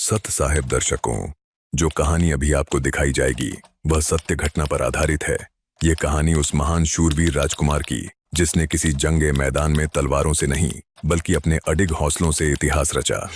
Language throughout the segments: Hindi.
सत साहेब दर्शकों, जो कहानी अभी आपको दिखाई जाएगी वह सत्य घटना पर आधारित है। ये कहानी उस महान शूरवीर राजकुमार की जिसने किसी जंगे मैदान में तलवारों से नहीं बल्कि अपने अडिग हौसलों से इतिहास रचा।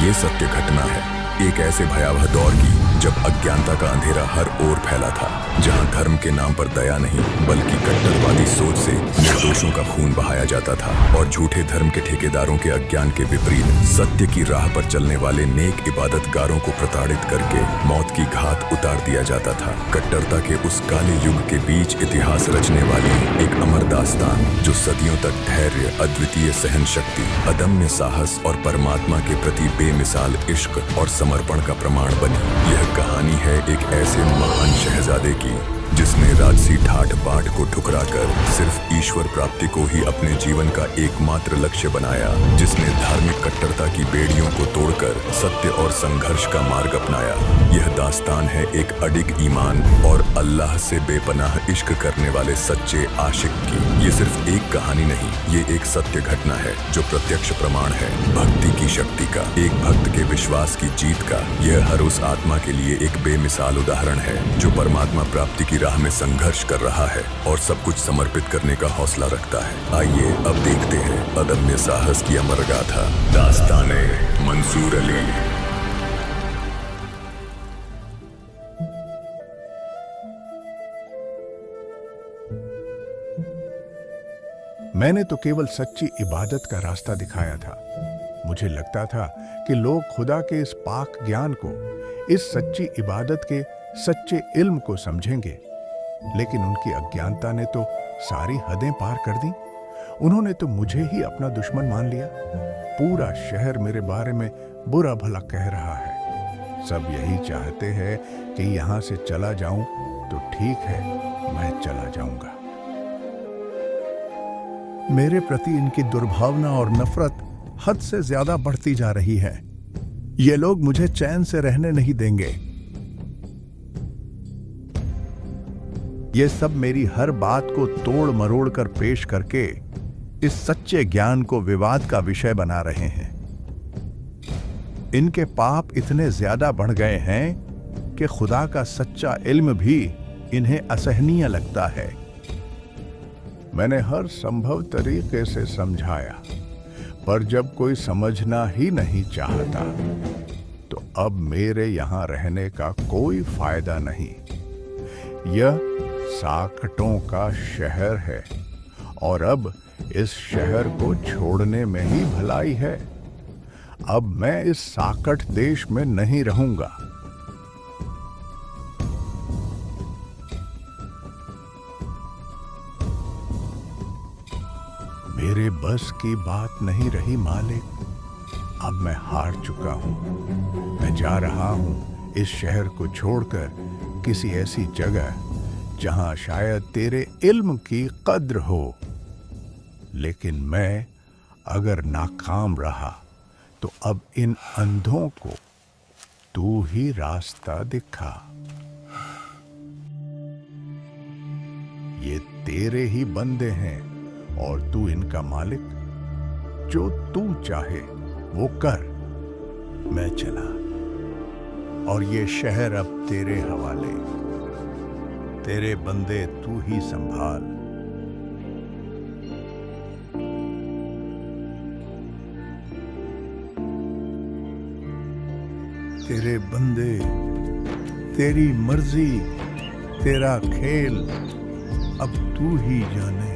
ये सत्य घटना है एक ऐसे भयावह दौर की जब अज्ञानता का अंधेरा हर ओर फैला था, जहां धर्म के नाम पर दया नहीं बल्कि कट्टरवादी सोच से निर्दोषों का खून बहाया जाता था और झूठे धर्म के ठेकेदारों के अज्ञान के विपरीत सत्य की राह पर चलने वाले नेक इबादतगारों को प्रताड़ित करके मौत की घात उतार दिया जाता था। कट्टरता के उस काले युग के बीच इतिहास रचने वाली एक अमर दास्तान जो सदियों तक धैर्य, अद्वितीय सहन शक्ति, अदम्य साहस और परमात्मा के प्रति बेमिसाल इश्क और समर्पण का प्रमाण बनी। यह कहानी है एक ऐसे महान शहजादे की जिसने राजसी ठाठ बाट को ठुकराकर सिर्फ ईश्वर प्राप्ति को ही अपने जीवन का एकमात्र लक्ष्य बनाया, जिसने धार्मिक कट्टरता की बेड़ियों को तोड़कर सत्य और संघर्ष का मार्ग अपनाया। यह दास्तान है एक अडिग ईमान और अल्लाह से बेपनाह इश्क करने वाले सच्चे आशिक की। ये सिर्फ एक कहानी नहीं, ये एक सत्य घटना है जो प्रत्यक्ष प्रमाण है भक्ति की शक्ति का, एक भक्त के विश्वास की जीत का। यह हर उस आत्मा के लिए एक बेमिसाल उदाहरण है जो परमात्मा प्राप्ति की राह में संघर्ष कर रहा है और सब कुछ समर्पित करने का हौसला रखता है। आइए अब देखते हैं अदम्य साहस की अमर गाथा, दास्ताने मंसूर अली। मैंने तो केवल सच्ची इबादत का रास्ता दिखाया था। मुझे लगता था कि लोग खुदा के इस पाक ज्ञान को, इस सच्ची इबादत के सच्चे इल्म को समझेंगे, लेकिन उनकी अज्ञानता ने तो सारी हदें पार कर दी। उन्होंने तो मुझे ही अपना दुश्मन मान लिया। पूरा शहर मेरे बारे में बुरा भला कह रहा है। सब यही चाहते हैं कि यहां से चला जाऊं, तो ठीक है, मैं चला जाऊंगा। मेरे प्रति इनकी दुर्भावना और नफरत हद से ज्यादा बढ़ती जा रही है। ये लोग मुझे चैन से रहने नहीं देंगे। ये सब मेरी हर बात को तोड़ मरोड़ कर पेश करके इस सच्चे ज्ञान को विवाद का विषय बना रहे हैं। इनके पाप इतने ज्यादा बढ़ गए हैं कि खुदा का सच्चा इल्म भी इन्हें असहनीय लगता है। मैंने हर संभव तरीके से समझाया, पर जब कोई समझना ही नहीं चाहता, तो अब मेरे यहां रहने का कोई फायदा नहीं। यह साकटों का शहर है और अब इस शहर को छोड़ने में ही भलाई है। अब मैं इस साकट देश में नहीं रहूंगा। मेरे बस की बात नहीं रही मालिक। अब मैं हार चुका हूं। मैं जा रहा हूं इस शहर को छोड़कर किसी ऐसी जगह जहां शायद तेरे इल्म की कद्र हो। लेकिन मैं अगर नाकाम रहा तो अब इन अंधों को तू ही रास्ता दिखा। ये तेरे ही बंदे हैं और तू इनका मालिक। जो तू चाहे वो कर। मैं चला और ये शहर अब तेरे हवाले। तेरे बंदे तू ही संभाल। तेरे बंदे, तेरी मर्जी, तेरा खेल, अब तू ही जाने।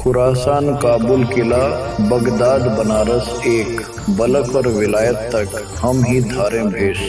खुरासान, काबुल किला, बगदाद, बनारस एक, बलख और विलायत तक हम ही धारें भेष।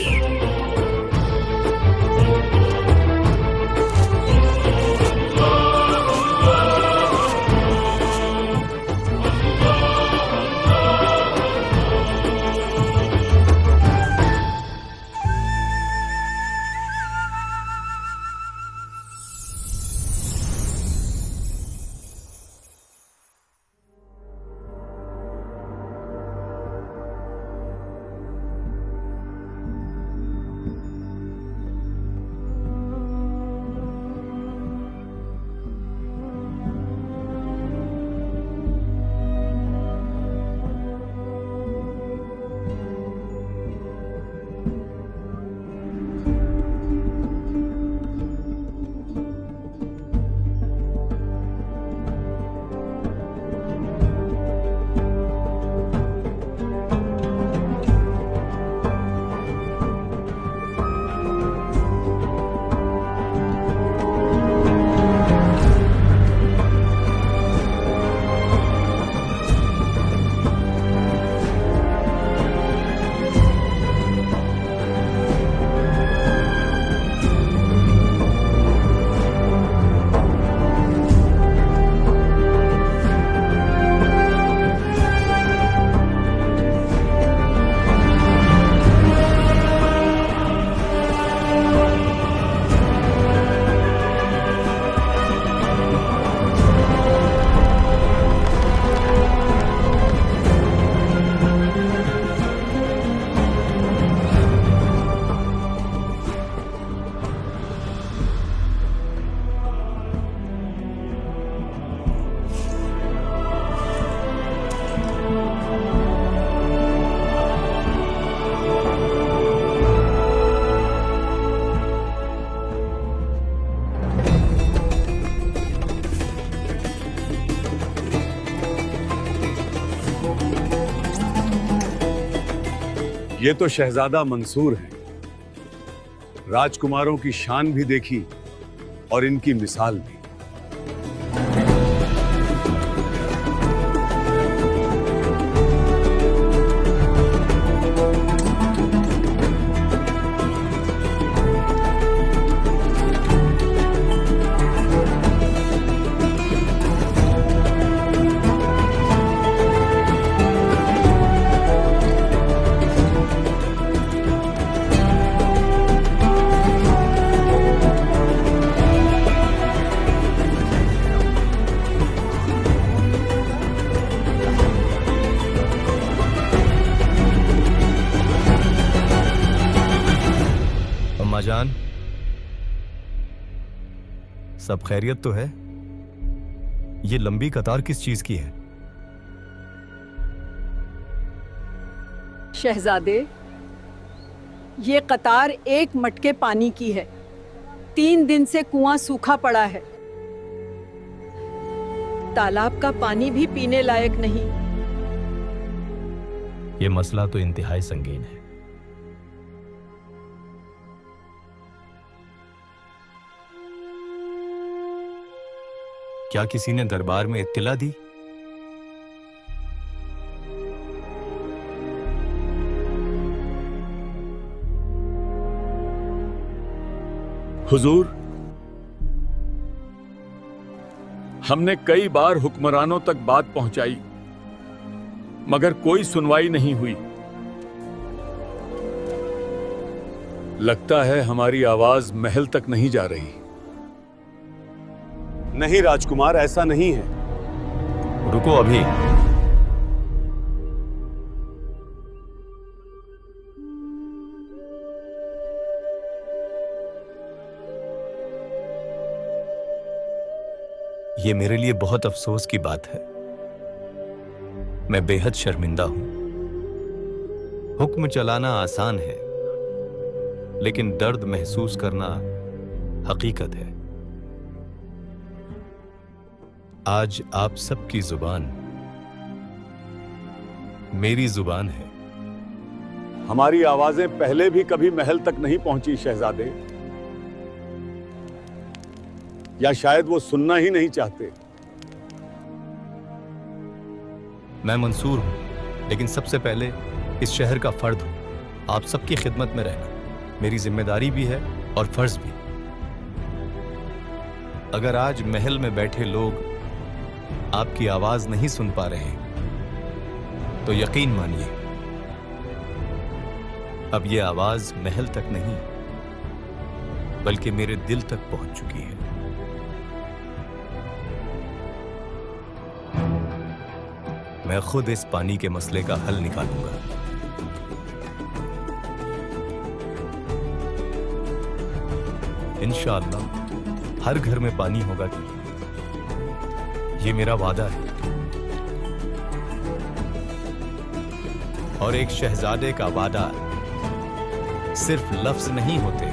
ये तो शहजादा मंसूर हैं। राजकुमारों की शान भी देखी और इनकी मिसाल भी। जान, सब खैरियत तो है? ये लंबी कतार किस चीज की है? शहजादे, ये कतार एक मटके पानी की है। 3 दिन से कुआं सूखा पड़ा है। तालाब का पानी भी पीने लायक नहीं। ये मसला तो इंतहाई संगीन है। क्या किसी ने दरबार में इत्तिला दी? हुजूर, हमने कई बार हुक्मरानों तक बात पहुंचाई, मगर कोई सुनवाई नहीं हुई। लगता है हमारी आवाज महल तक नहीं जा रही। नहीं राजकुमार, ऐसा नहीं है। रुको अभी। ये मेरे लिए बहुत अफसोस की बात है। मैं बेहद शर्मिंदा हूं। हुक्म चलाना आसान है, लेकिन दर्द महसूस करना हकीकत है। आज आप सबकी जुबान मेरी जुबान है। हमारी आवाजें पहले भी कभी महल तक नहीं पहुंची शहजादे, या शायद वो सुनना ही नहीं चाहते। मैं मंसूर हूं, लेकिन सबसे पहले इस शहर का फर्द हूं। आप सबकी खिदमत में रहना मेरी जिम्मेदारी भी है और फर्ज भी। अगर आज महल में बैठे लोग आपकी आवाज नहीं सुन पा रहे तो यकीन मानिए अब यह आवाज महल तक नहीं बल्कि मेरे दिल तक पहुंच चुकी है। मैं खुद इस पानी के मसले का हल निकालूंगा। इंशाअल्लाह हर घर में पानी होगा, ये मेरा वादा है। और एक शहजादे का वादा सिर्फ लफ्ज नहीं होते,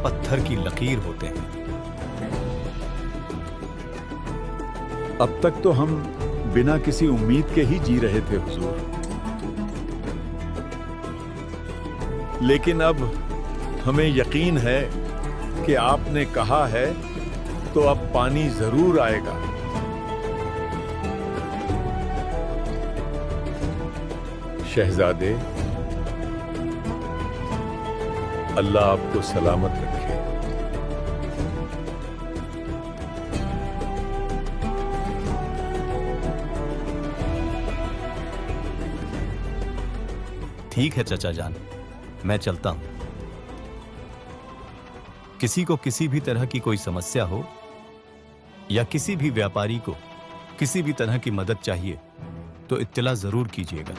पत्थर की लकीर होते हैं। अब तक तो हम बिना किसी उम्मीद के ही जी रहे थे हुजूर, लेकिन अब हमें यकीन है कि आपने कहा है तो अब पानी जरूर आएगा। शहजादे, अल्लाह आपको सलामत रखे। ठीक है चचा जान, मैं चलता हूं। किसी को किसी भी तरह की कोई समस्या हो या किसी भी व्यापारी को किसी भी तरह की मदद चाहिए तो इत्तला जरूर कीजिएगा।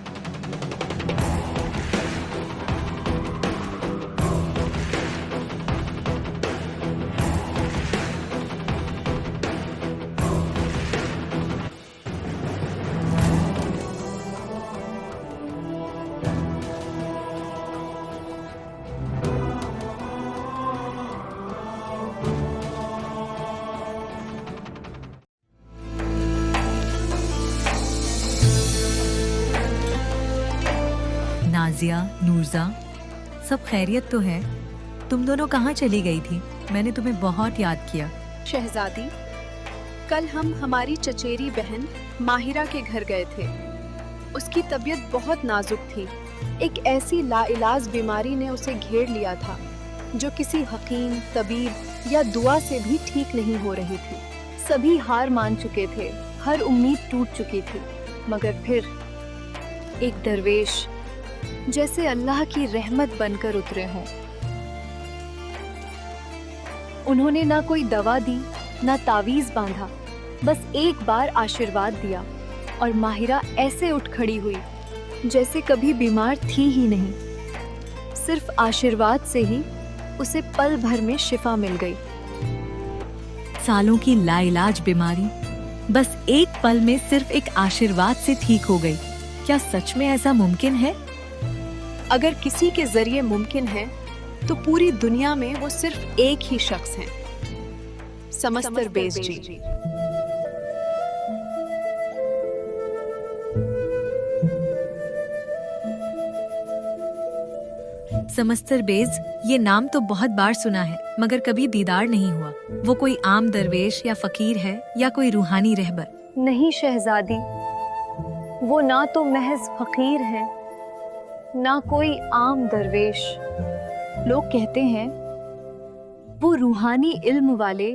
नाजिया, नूरजा, सब खैरियत तो है? तुम दोनों कहाँ चली गई थी? मैंने तुम्हें बहुत याद किया। शहजादी, कल हम हमारी चचेरी बहन माहिरा के घर गए थे। उसकी तबीयत बहुत नाजुक थी। एक ऐसी लाइलाज बीमारी ने उसे घेर लिया था जो किसी हकीम, तबीब या दुआ से भी ठीक नहीं हो रही थी। सभी हार मान चुके थे, हर उम्मीद टूट चुकी थी, मगर फिर एक दरवेश जैसे अल्लाह की रहमत बनकर उतरे हों। उन्होंने ना कोई दवा दी, ना तावीज बांधा, बस एक बार आशीर्वाद दिया और माहिरा ऐसे उठ खड़ी हुई जैसे कभी बीमार थी ही नहीं। सिर्फ आशीर्वाद से ही उसे पल भर में शिफा मिल गई। सालों की लाइलाज बीमारी बस एक पल में सिर्फ एक आशीर्वाद से ठीक हो गई। क्या सच में ऐसा मुमकिन है? अगर किसी के जरिए मुमकिन है तो पूरी दुनिया में वो सिर्फ एक ही शख्स हैं, समस्तर बेज जी। समस्तर बेज, ये नाम तो बहुत बार सुना है मगर कभी दीदार नहीं हुआ। वो कोई आम दरवेश या फकीर है या कोई रूहानी रहबर? नहीं शहजादी, वो ना तो महज फकीर है ना कोई आम दरवेश। लोग कहते हैं वो रूहानी इल्म वाले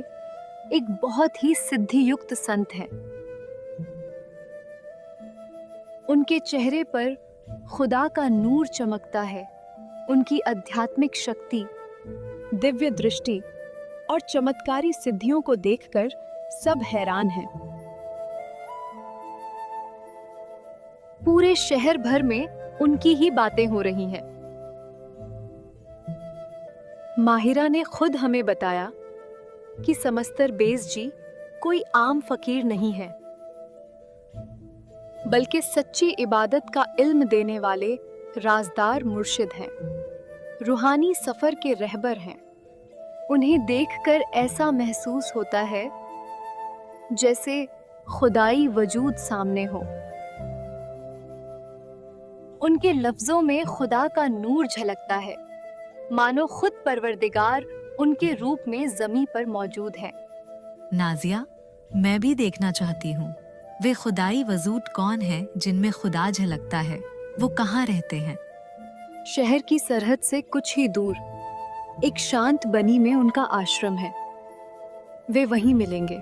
एक बहुत ही सिद्धि युक्त संत हैं। उनके चेहरे पर खुदा का नूर चमकता है। उनकी आध्यात्मिक शक्ति, दिव्य दृष्टि और चमत्कारी सिद्धियों को देखकर सब हैरान हैं। पूरे शहर भर में उनकी ही बातें हो रही हैं। माहिरा ने खुद हमें बताया कि समस्तर बेज जी कोई आम फकीर नहीं है, बल्कि सच्ची इबादत का इल्म देने वाले राजदार मुर्शिद हैं, रूहानी सफर के रहबर हैं। उन्हें देखकर ऐसा महसूस होता है जैसे खुदाई वजूद सामने हो। उनके लफ्जों में खुदा का नूर झलकता है, मानो खुद परवरदिगार उनके रूप में जमीन पर मौजूद है। नाजिया, मैं भी देखना चाहती हूँ। वे खुदाई वजूद कौन है जिनमें खुदा झलकता है? वो कहाँ रहते हैं? शहर की सरहद से कुछ ही दूर एक शांत बनी में उनका आश्रम है। वे वहीं मिलेंगे।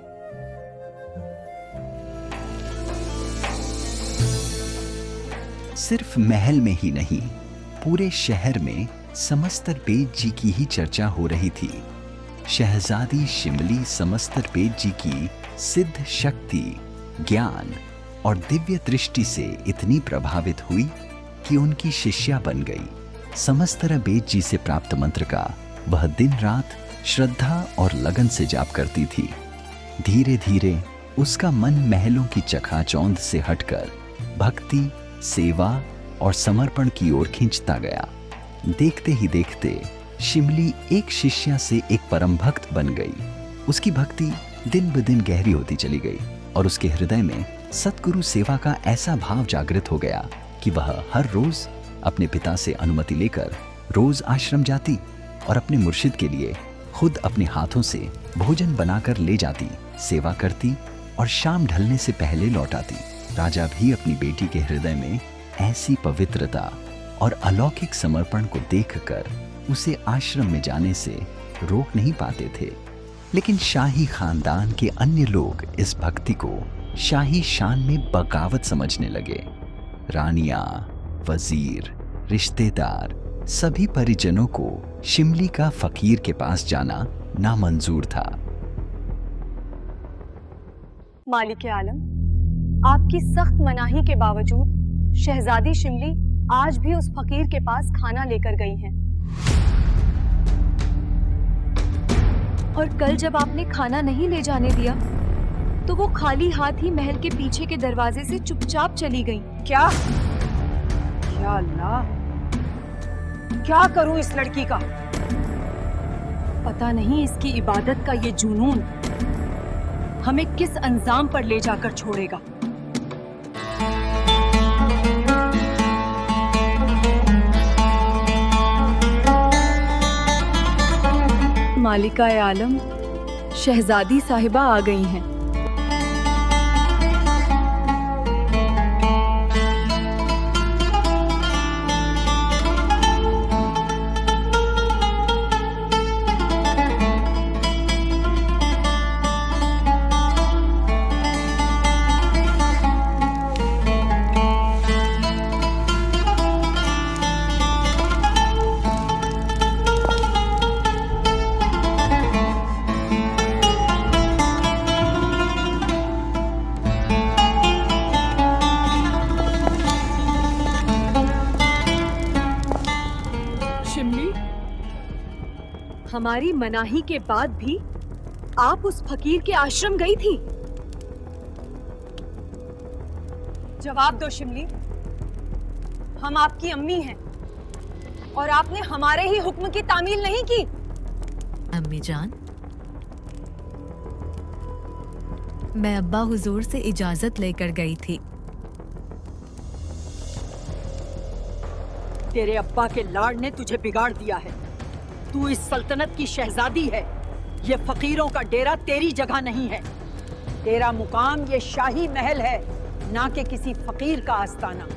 सिर्फ महल में ही नहीं, पूरे शहर में समस्तर पेट जी की ही चर्चा हो रही थी। शहजादी शिमली समस्तर पेट जी की सिद्ध शक्ति, ज्ञान और दिव्य दृष्टि से इतनी प्रभावित हुई कि उनकी शिष्या बन गई। समस्तर पेट जी से प्राप्त मंत्र का वह दिन रात श्रद्धा और लगन से जाप करती थी। धीरे धीरे उसका मन महलों की चकाचौंध से हटकर भक्ति, सेवा और समर्पण की ओर खींचता गया। देखते ही देखते शिमली एक शिष्या से एक परम भक्त बन गई। उसकी भक्ति दिन ब दिन गहरी होती चली गई और उसके हृदय में सतगुरु सेवा का ऐसा भाव जागृत हो गया कि वह हर रोज अपने पिता से अनुमति लेकर रोज आश्रम जाती और अपने मुर्शिद के लिए खुद अपने हाथों से भोजन बनाकर ले जाती, सेवा करती और शाम ढलने से पहले लौट आती। राजा भी अपनी बेटी के हृदय में ऐसी पवित्रता और अलौकिक समर्पण को देखकर उसे आश्रम में जाने से रोक नहीं पाते थे। लेकिन शाही खानदान के अन्य लोग इस भक्ति को शाही शान में बगावत समझने लगे। रानियां, वजीर, रिश्तेदार, सभी परिजनों को शिमली का फकीर के पास जाना नामंजूर था। मालिक आलम, आपकी सख्त मनाही के बावजूद शहजादी शिमली आज भी उस फकीर के पास खाना लेकर गई हैं। और कल जब आपने खाना नहीं ले जाने दिया तो वो खाली हाथ ही महल के पीछे के दरवाजे से चुपचाप चली गईं। क्या? या अल्लाह, क्या करूं इस लड़की का? पता नहीं इसकी इबादत का ये जुनून हमें किस अंजाम पर ले जाकर छोड़ेगा। मालिका आलम, शहजादी साहिबा आ गई हैं। हमारी मनाही के बाद भी आप उस फकीर के आश्रम गई थी? जवाब दो शिमली, हम आपकी अम्मी हैं और आपने हमारे ही हुक्म की तामील नहीं की। अम्मी जान, मैं अब्बा हुजूर से इजाजत लेकर गई थी। तेरे अब्बा के लाड ने तुझे बिगाड़ दिया है। तू इस सल्तनत की शहजादी है। ये फकीरों का डेरा तेरी जगह नहीं है। तेरा मुकाम ये शाही महल है, ना कि किसी फकीर का आस्ताना।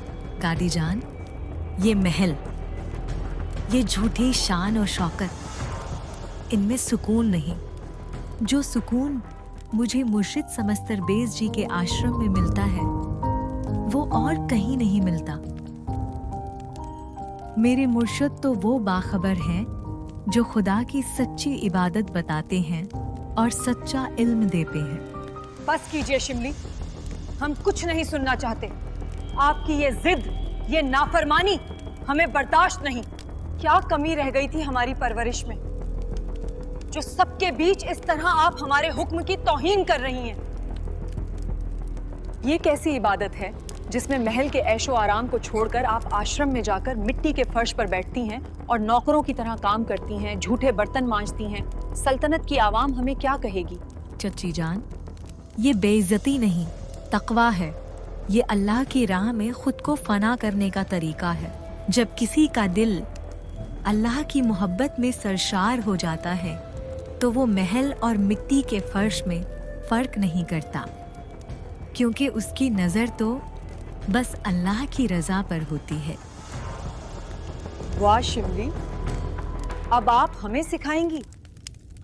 दादी जान, ये महल, ये झूठी शान और शौकत, इनमें सुकून नहीं। जो सुकून मुझे मुर्शिद समस्तर बेज जी के आश्रम में मिलता है वो और कहीं नहीं मिलता। मेरे मुर्शिद तो वो बाखबर हैं जो खुदा की सच्ची इबादत बताते हैं और सच्चा इल्म देते हैं। बस कीजिए शिमली, हम कुछ नहीं सुनना चाहते। आपकी ये जिद, ये नाफरमानी हमें बर्दाश्त नहीं। क्या कमी रह गई थी हमारी परवरिश में जो सबके बीच इस तरह आप हमारे हुक्म की तौहीन कर रही हैं? ये कैसी इबादत है जिसमें महल के ऐशो आराम को छोड़कर आप आश्रम में जाकर मिट्टी के फर्श पर बैठती हैं और नौकरों की तरह काम करती हैं, झूठे बर्तन मांजती हैं? सल्तनत की आवाम हमें क्या कहेगी? चच्ची जान, ये बेइज्जती नहीं, तकवा है। ये अल्लाह की राह में खुद को फना करने का तरीका है। जब किसी का दिल अल्लाह की मोहब्बत में सरशार हो जाता है तो वो महल और मिट्टी के फर्श में फर्क नहीं करता। क्योंकि उसकी नजर तो बस अल्लाह की रजा पर होती है। वाह शिमली, अब आप हमें सिखाएंगी?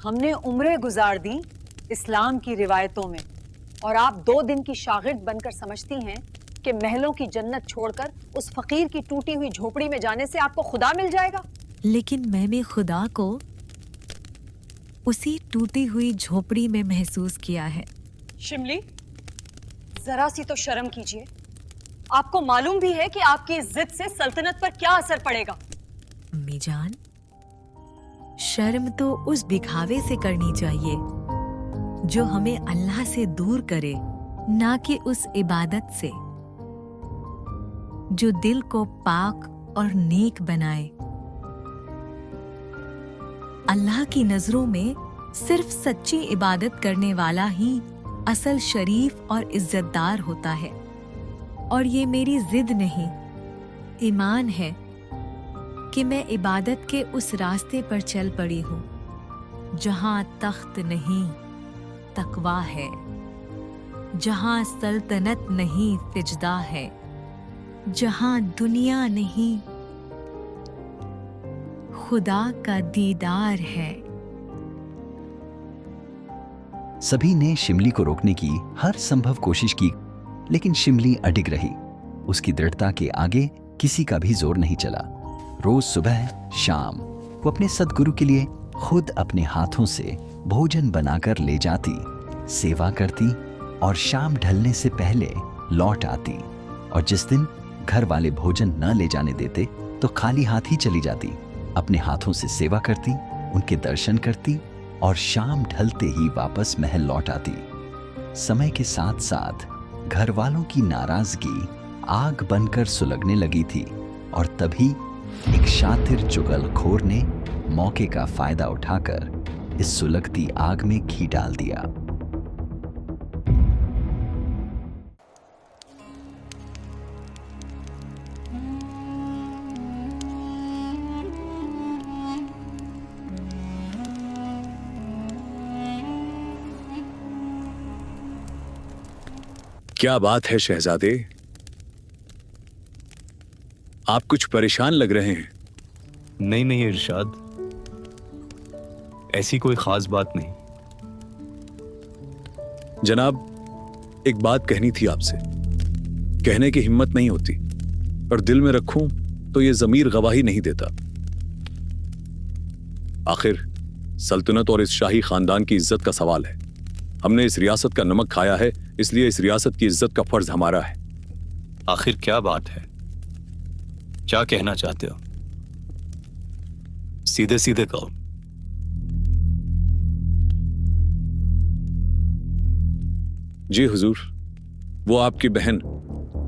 हमने उम्रें गुजार दी इस्लाम की रिवायतों में, और आप 2 दिन की शागिर्द बनकर समझती हैं कि महलों की जन्नत छोड़कर उस फकीर की टूटी हुई झोपड़ी में जाने से आपको खुदा मिल जाएगा। लेकिन मैंने खुदा को उसी टूटी हुई झोपड़ी में महसूस किया है। शिमली, जरा सी तो शर्म कीजिए। आपको मालूम भी है कि आपकी इस जिद से सल्तनत पर क्या असर पड़ेगा। अम्मी जान, शर्म तो उस दिखावे से करनी चाहिए जो हमें अल्लाह से दूर करे, ना कि उस इबादत से जो दिल को पाक और नेक बनाए। अल्लाह की नजरों में सिर्फ सच्ची इबादत करने वाला ही असल शरीफ और इज्जतदार होता है। और ये मेरी जिद नहीं, ईमान है कि मैं इबादत के उस रास्ते पर चल पड़ी हूँ जहाँ तख्त नहीं तकवा है, जहाँ सल्तनत नहीं सिजदा है, जहाँ दुनिया नहीं खुदा का दीदार है। सभी ने शिमली को रोकने की हर संभव कोशिश की, लेकिन शिमली अडिग रही। उसकी दृढ़ता के आगे किसी का भी जोर नहीं चला। रोज सुबह शाम वो अपने सद्गुरु के लिए खुद अपने हाथों से भोजन बनाकर ले जाती, सेवा करती और शाम ढलने से पहले लौट आती। और जिस दिन घर वाले भोजन न ले जाने देते तो खाली हाथ ही चली जाती। अपने हाथों से सेवा करती, उनके दर्शन करती और शाम ढलते ही वापस महल लौट आती। समय के साथ साथ घर वालों की नाराजगी आग बनकर सुलगने लगी थी, और तभी एक शातिर चुगलखोर ने मौके का फायदा उठाकर इस सुलगती आग में घी डाल दिया। क्या बात है शहजादे, आप कुछ परेशान लग रहे हैं। नहीं नहीं इरशाद, ऐसी कोई खास बात नहीं। जनाब, एक बात कहनी थी आपसे, कहने की हिम्मत नहीं होती, और दिल में रखूं तो ये ज़मीर गवाही नहीं देता। आखिर सल्तनत और इस शाही खानदान की इज्जत का सवाल है। हमने इस रियासत का नमक खाया है, इसलिए इस रियासत की इज्जत का फर्ज हमारा है। आखिर क्या बात है, क्या कहना चाहते हो? सीधे सीधे कहो। जी हुजूर, वो आपकी बहन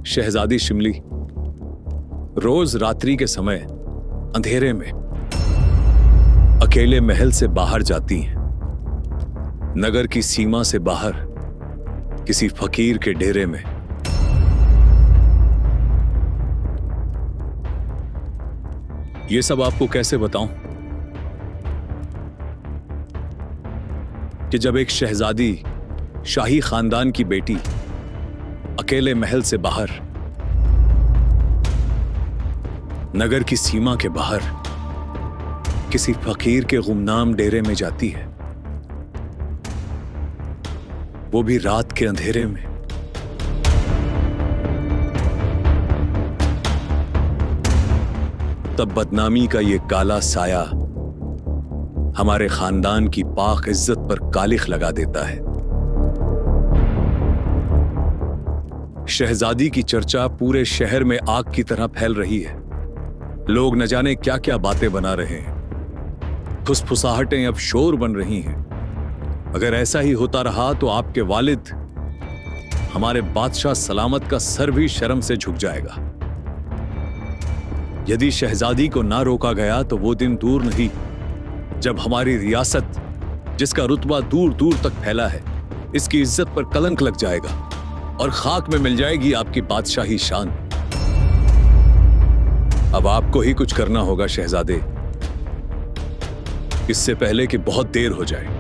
शहजादी शिमली रोज रात्रि के समय अंधेरे में अकेले महल से बाहर जाती हैं, नगर की सीमा से बाहर किसी फकीर के डेरे में। ये सब आपको कैसे बताऊं कि जब एक शहजादी शाही खानदान की बेटी अकेले महल से बाहर नगर की सीमा के बाहर किसी फकीर के गुमनाम डेरे में जाती है, वो भी रात के अंधेरे में, तब बदनामी का ये काला साया हमारे खानदान की पाक इज्जत पर कालिख लगा देता है। शहजादी की चर्चा पूरे शहर में आग की तरह फैल रही है। लोग न जाने क्या क्या बातें बना रहे हैं, फुसफुसाहटें अब शोर बन रही हैं। अगर ऐसा ही होता रहा तो आपके वालिद, हमारे बादशाह सलामत का सर भी शर्म से झुक जाएगा। यदि शहजादी को ना रोका गया तो वो दिन दूर नहीं जब हमारी रियासत, जिसका रुतबा दूर दूर तक फैला है, इसकी इज्जत पर कलंक लग जाएगा और खाक में मिल जाएगी आपकी बादशाही शान। अब आपको ही कुछ करना होगा शहजादे, इससे पहले कि बहुत देर हो जाए।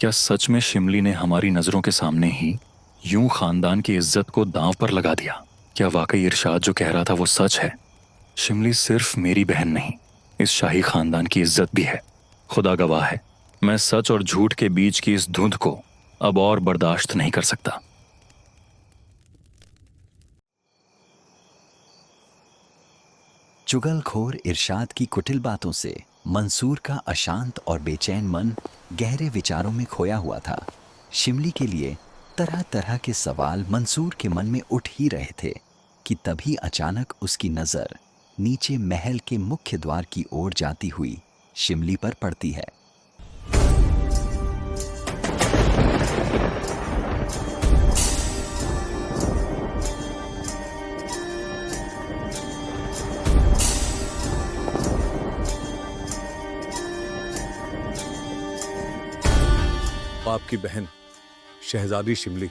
क्या सच में शिमली ने हमारी नजरों के सामने ही यूं खानदान की इज्जत को दांव पर लगा दिया? क्या वाकई इरशाद जो कह रहा था वो सच है? शिमली सिर्फ मेरी बहन नहीं, इस शाही खानदान की इज्जत भी है। खुदा गवाह है, मैं सच और झूठ के बीच की इस धुंध को अब और बर्दाश्त नहीं कर सकता। चुगलखोर इरशाद की कुटिल बातों से मंसूर का अशांत और बेचैन मन गहरे विचारों में खोया हुआ था। शिमली के लिए तरह तरह के सवाल मंसूर के मन में उठ ही रहे थे कि तभी अचानक उसकी नजर नीचे महल के मुख्य द्वार की ओर जाती हुई शिमली पर पड़ती है। आपकी बहन शहजादी शिमली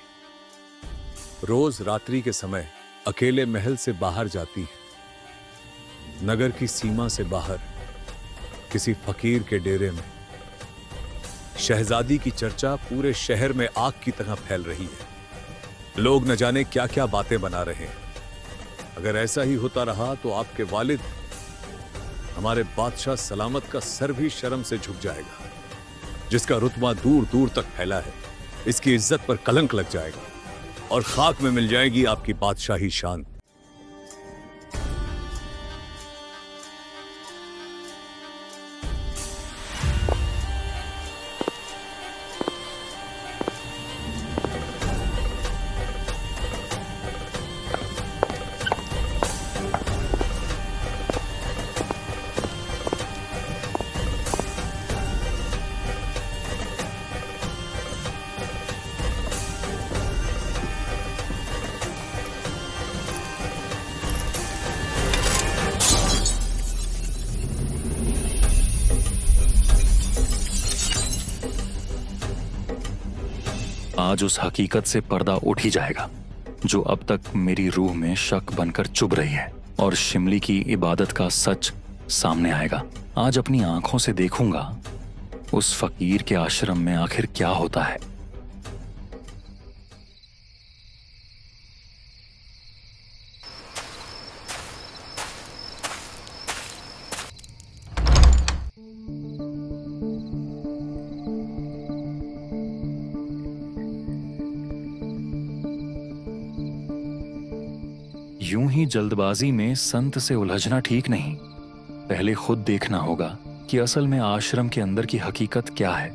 रोज रात्रि के समय अकेले महल से बाहर जाती है। नगर की सीमा से बाहर किसी फकीर के डेरे में शहजादी की चर्चा पूरे शहर में आग की तरह फैल रही है। लोग न जाने क्या क्या बातें बना रहे हैं। अगर ऐसा ही होता रहा तो आपके वालिद हमारे बादशाह सलामत का सर भी शर्म से झुक जाएगा। जिसका रुतबा दूर दूर तक फैला है, इसकी इज्जत पर कलंक लग जाएगा और खाक में मिल जाएगी आपकी बादशाही शान। आज उस हकीकत से पर्दा उठ ही जाएगा जो अब तक मेरी रूह में शक बनकर चुभ रही है, और शिमली की इबादत का सच सामने आएगा। आज अपनी आंखों से देखूंगा उस फकीर के आश्रम में आखिर क्या होता है। यूं ही जल्दबाजी में संत से उलझना ठीक नहीं। पहले खुद देखना होगा कि असल में आश्रम के अंदर की हकीकत क्या है।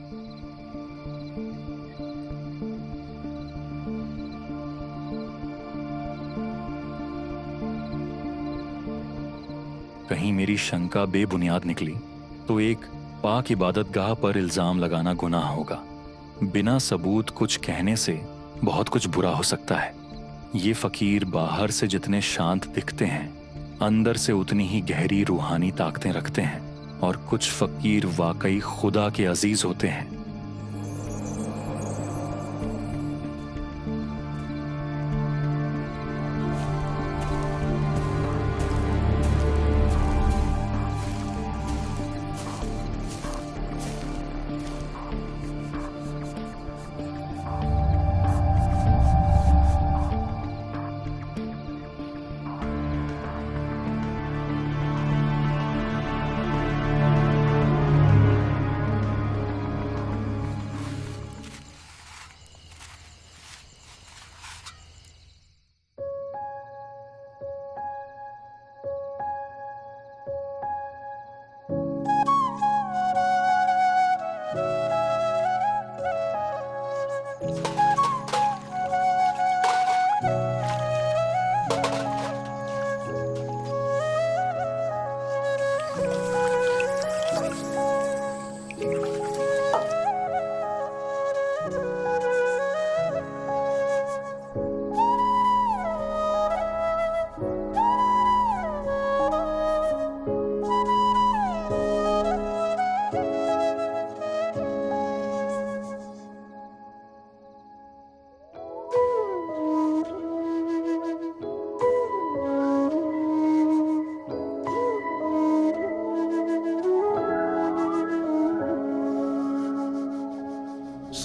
कहीं मेरी शंका बेबुनियाद निकली तो एक पाक इबादत गाह पर इल्जाम लगाना गुनाह होगा। बिना सबूत कुछ कहने से बहुत कुछ बुरा हो सकता है। ये फकीर बाहर से जितने शांत दिखते हैं, अंदर से उतनी ही गहरी रूहानी ताकतें रखते हैं, और कुछ फकीर वाकई खुदा के अजीज होते हैं।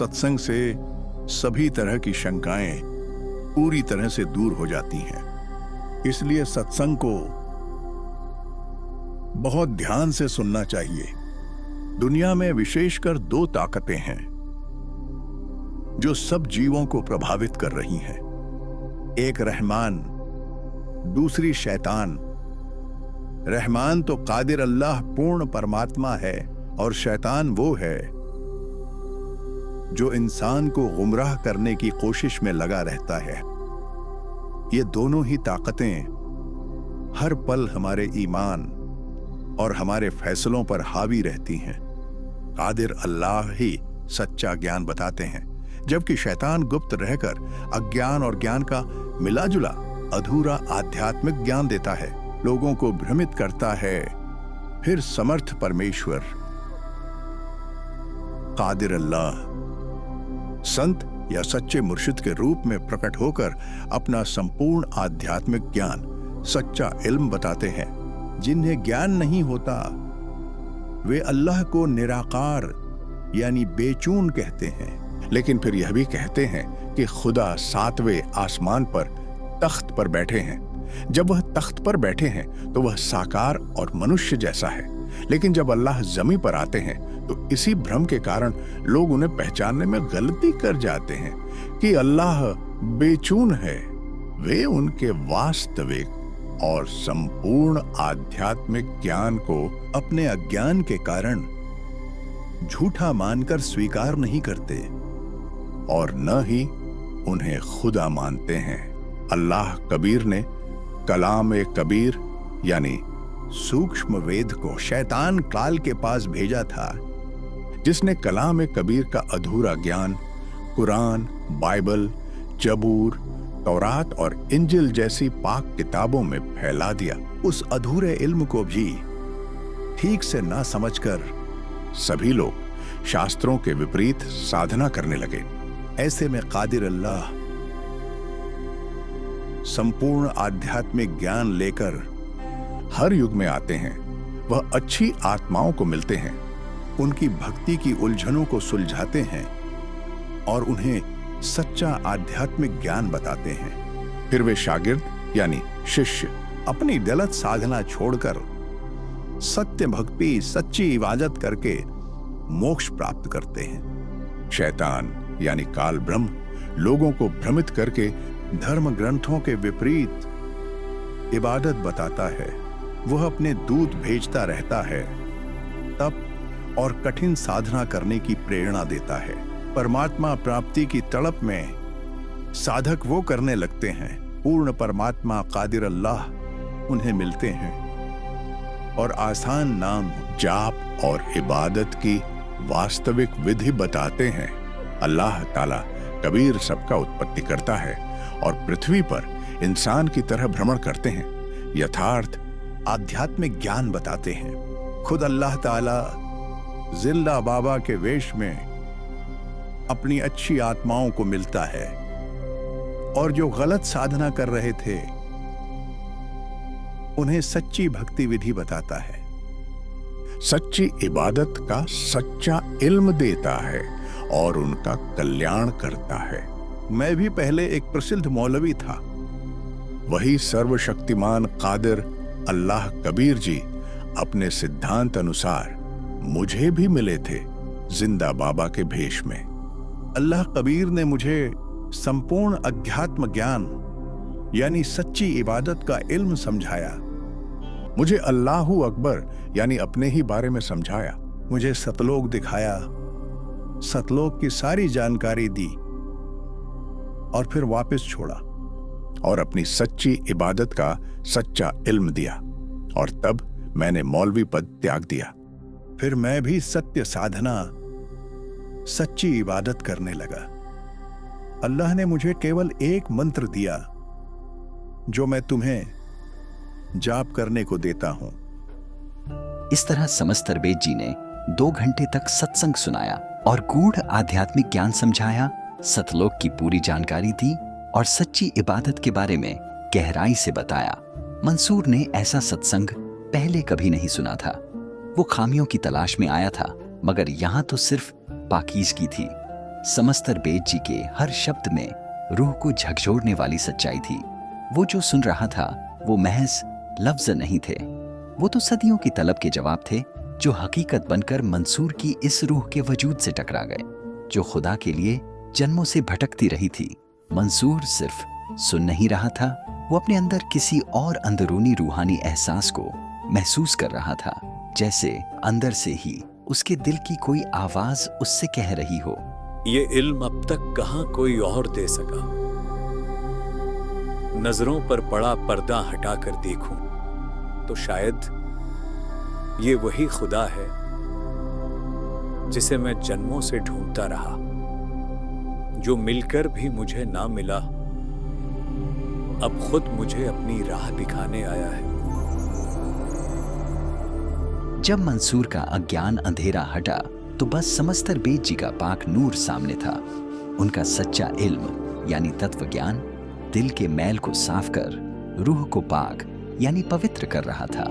सत्संग से सभी तरह की शंकाएं पूरी तरह से दूर हो जाती हैं। इसलिए सत्संग को बहुत ध्यान से सुनना चाहिए। दुनिया में विशेषकर 2 ताकतें हैं जो सब जीवों को प्रभावित कर रही हैं। एक रहमान, दूसरी शैतान। रहमान तो कादिर अल्लाह पूर्ण परमात्मा है और शैतान वो है जो इंसान को गुमराह करने की कोशिश में लगा रहता है। ये दोनों ही ताकतें हर पल हमारे ईमान और हमारे फैसलों पर हावी रहती हैं। कादिर अल्लाह ही सच्चा ज्ञान बताते हैं, जबकि शैतान गुप्त रहकर अज्ञान और ज्ञान का मिला-जुला अधूरा आध्यात्मिक ज्ञान देता है, लोगों को भ्रमित करता है। फिर समर्थ परमेश्वर कादिर अल्लाह संत या सच्चे मुर्शिद के रूप में प्रकट होकर अपना संपूर्ण आध्यात्मिक ज्ञान, सच्चा इल्म बताते हैं। जिन्हें ज्ञान नहीं होता वे अल्लाह को निराकार यानी बेचून कहते हैं, लेकिन फिर यह भी कहते हैं कि खुदा 7वें आसमान पर तख्त पर बैठे हैं। जब वह तख्त पर बैठे हैं तो वह साकार और मनुष्य जैसा है, लेकिन जब अल्लाह जमीन पर आते हैं तो इसी भ्रम के कारण लोग उन्हें पहचानने में गलती कर जाते हैं कि अल्लाह बेचून है। वे उनके वास्तविक और संपूर्ण आध्यात्मिक ज्ञान को अपने अज्ञान के कारण झूठा मानकर स्वीकार नहीं करते और न ही उन्हें खुदा मानते हैं। अल्लाह कबीर ने कलाम कबीर यानी सूक्ष्म वेद को शैतान काल के पास भेजा था, जिसने कलाम कबीर का अधूरा ज्ञान कुरान, बाइबल, जबूर, तौरात और इंजिल जैसी पाक किताबों में फैला दिया। उस अधूरे इल्म को भी ठीक से ना समझकर सभी लोग शास्त्रों के विपरीत साधना करने लगे। ऐसे में कादिर अल्लाह संपूर्ण आध्यात्मिक ज्ञान लेकर हर युग में आते हैं। वह अच्छी आत्माओं को मिलते हैं, उनकी भक्ति की उलझनों को सुलझाते हैं और उन्हें सच्चा आध्यात्मिक ज्ञान बताते हैं। फिर वे शागिर्द यानी शिष्य अपनी गलत साधना छोड़कर सत्य भक्ति, सच्ची इबादत करके मोक्ष प्राप्त करते हैं। शैतान यानी काल ब्रह्म लोगों को भ्रमित करके धर्म ग्रंथों के विपरीत इबादत बताता है। वह अपने दूत भेजता रहता है, तप और कठिन साधना करने की प्रेरणा देता है। परमात्मा प्राप्ति की तड़प में साधक वो करने लगते हैं, पूर्ण परमात्मा कादिर अल्लाह उन्हें मिलते हैं और आसान नाम जाप और इबादत की वास्तविक विधि बताते हैं। अल्लाह ताला कबीर सबका उत्पत्ति करता है और पृथ्वी पर इंसान की तरह भ्रमण करते हैं, यथार्थ आध्यात्मिक ज्ञान बताते हैं। खुद अल्लाह ताला जिंदा बाबा के वेश में अपनी अच्छी आत्माओं को मिलता है और जो गलत साधना कर रहे थे उन्हें सच्ची भक्ति विधि बताता है, सच्ची इबादत का सच्चा इल्म देता है और उनका कल्याण करता है। मैं भी पहले एक प्रसिद्ध मौलवी था। वही सर्वशक्तिमान कादिर अल्लाह कबीर जी अपने सिद्धांत अनुसार मुझे भी मिले थे जिंदा बाबा के भेष में। अल्लाह कबीर ने मुझे संपूर्ण अध्यात्म ज्ञान यानी सच्ची इबादत का इल्म समझाया। मुझे अल्लाहू अकबर यानी अपने ही बारे में समझाया। मुझे सतलोक दिखाया, सतलोक की सारी जानकारी दी और फिर वापस छोड़ा और अपनी सच्ची इबादत का सच्चा इल्म दिया और तब मैंने मौलवी पद त्याग दिया। फिर मैं भी सत्य साधना, सच्ची इबादत करने लगा। अल्लाह ने मुझे केवल एक मंत्र दिया जो मैं तुम्हें जाप करने को देता हूं। इस तरह समस्तर बेद जी ने 2 घंटे तक सत्संग सुनाया और गूढ़ आध्यात्मिक ज्ञान समझाया, सतलोक की पूरी जानकारी दी और सच्ची इबादत के बारे में गहराई से बताया। मंसूर ने ऐसा सत्संग पहले कभी नहीं सुना था। वो खामियों की तलाश में आया था, मगर यहाँ तो सिर्फ पाकीज़गी थी। समस्तर बेद जी के हर शब्द में रूह को झकझोरने वाली सच्चाई थी। वो जो सुन रहा था वो महज लफ्ज नहीं थे, वो तो सदियों की तलब के जवाब थे जो हकीकत बनकर मंसूर की इस रूह के वजूद से टकरा गए, जो खुदा के लिए जन्मों से भटकती रही थी। मंसूर सिर्फ सुन नहीं रहा था, वो अपने अंदर किसी और अंदरूनी रूहानी एहसास को महसूस कर रहा था, जैसे अंदर से ही उसके दिल की कोई आवाज उससे कह रही हो, ये इल्म अब तक कहां कोई और दे सका। नजरों पर पड़ा पर्दा हटाकर देखूं तो शायद ये वही खुदा है जिसे मैं जन्मों से ढूंढता रहा, जो मिलकर भी मुझे ना मिला, अब खुद मुझे अपनी राह दिखाने आया है। जब मंसूर का अज्ञान अंधेरा हटा तो बस समस्तर बेद जी का पाक नूर सामने था। उनका सच्चा इल्म यानी तत्व ज्ञान दिल के मैल को साफ कर रूह को पाक यानी पवित्र कर रहा था।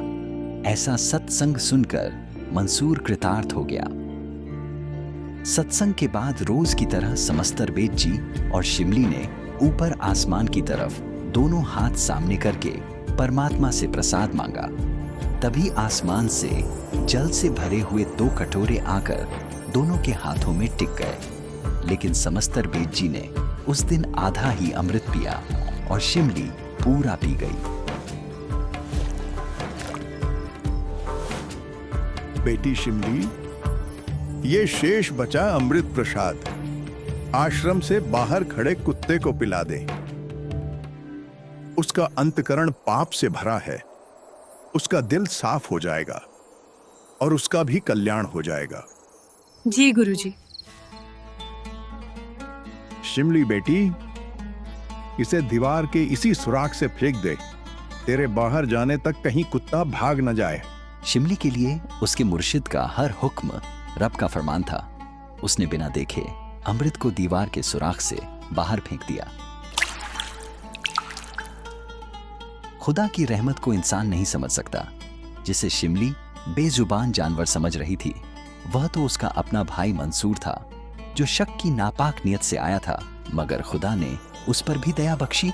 ऐसा सत्संग सुनकर मंसूर कृतार्थ हो गया। सत्संग के बाद रोज की तरह समस्तर बेद जी और शिमली ने ऊपर आसमान की तरफ दोनों हाथ सामने करके परमात्मा से प्रसाद मांगा। तभी आसमान से जल से भरे हुए 2 कटोरे आकर दोनों के हाथों में टिक गए। लेकिन समस्तर बेद जी ने उस दिन आधा ही अमृत पिया और शिमली पूरा पी गई। बेटी शिमली, ये शेष बचा अमृत प्रसाद आश्रम से बाहर खड़े कुत्ते को पिला दे। उसका अंतकरण पाप से भरा है, उसका दिल साफ हो जाएगा और उसका भी कल्याण हो जाएगा। जी गुरुजी। शिमली बेटी, इसे दीवार के इसी सुराख से फेंक दे, तेरे बाहर जाने तक कहीं कुत्ता भाग न जाए। शिमली के लिए उसके मुर्शिद का हर हुक्म रब का फरमान था। उसने बिना देखे अमृत को दीवार के सुराख से बाहर फेंक दिया। खुदा की रहमत को इंसान नहीं समझ सकता। जिसे शिमली बेजुबान जानवर समझ रही थी, वह तो उसका अपना भाई मंसूर था, जो शक की नापाक नियत से आया था, मगर खुदा ने उस पर भी दया बख्शी।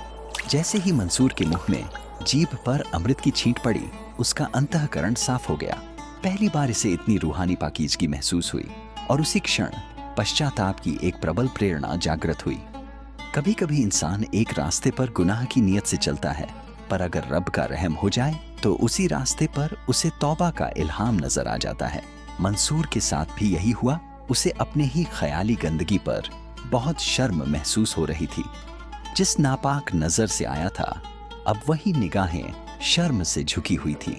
जैसे ही मंसूर के मुंह में जीभ पर अमृत की छींट पड़ी, उसका अंतःकरण साफ हो गया। पहली बार इसे इतनी रूहानी पाकीज़गी महसूस हुई और उसी क्षण पश्चाताप की एक प्रबल प्रेरणा जागृत हुई। कभी कभी इंसान एक रास्ते पर गुनाह की नीयत से चलता है, पर अगर रब का रहम हो जाए तो उसी रास्ते पर उसे तौबा का इल्हाम नजर आ जाता है। मंसूर के साथ भी यही हुआ। उसे अपने ही ख्याली गंदगी पर बहुत शर्म महसूस हो रही थी। जिस नापाक नजर से आया था, अब वही निगाहें शर्म से झुकी हुई थी।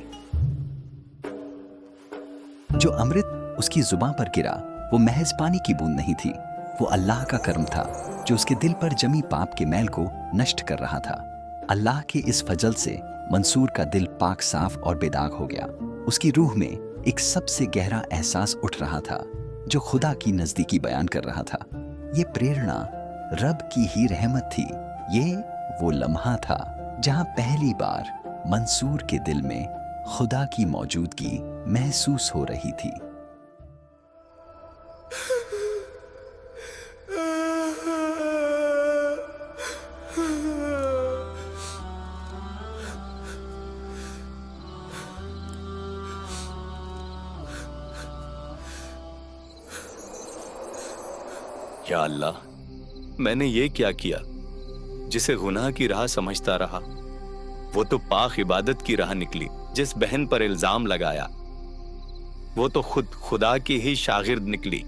जो अमृत उसकी जुबान पर गिरा, वो महज पानी की बूंद नहीं थी, वो अल्लाह का करम था जो उसके दिल पर जमी पाप के मैल को नष्ट कर रहा था। अल्लाह के इस फजल से मंसूर का दिल पाक साफ और बेदाग हो गया। उसकी रूह में एक सबसे गहरा एहसास उठ रहा था जो खुदा की नजदीकी बयान कर रहा था। ये प्रेरणा रब की ही रहमत थी। ये वो लम्हा था जहां पहली बार मंसूर के दिल में खुदा की मौजूदगी महसूस हो रही थी। या अल्लाह, मैंने ये क्या किया? जिसे गुनाह की राह समझता रहा, वो तो पाक इबादत की राह निकली। जिस बहन पर इल्जाम लगाया, वो तो खुद खुदा की ही शागिर्द निकली।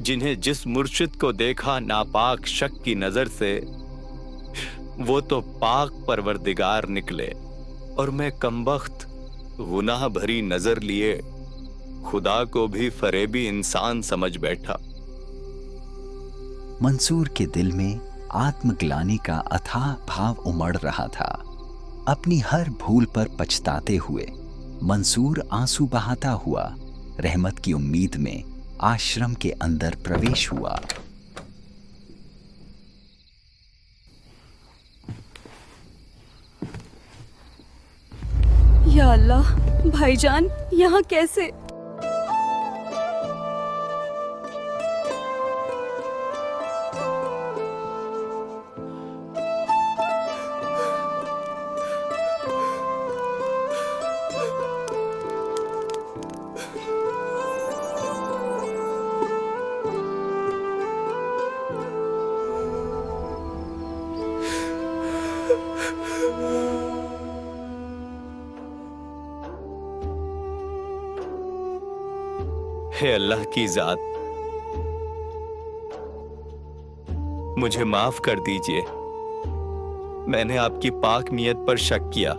जिन्हें जिस मुर्शिद को देखा नापाक शक की नजर से, वो तो पाक परवरदिगार निकले। और मैं कमबख्त गुनाह भरी नजर लिए खुदा को भी फरेबी इंसान समझ बैठा। मंसूर के दिल में आत्मग्लानि का अथाह भाव उमड़ रहा था। अपनी हर भूल पर पछताते हुए मंसूर आंसू बहाता हुआ रहमत की उम्मीद में आश्रम के अंदर प्रवेश हुआ। या अल्लाह, भाईजान यहाँ कैसे? हे अल्लाह की जात, मुझे माफ कर दीजिए। मैंने आपकी पाक नियत पर शक किया।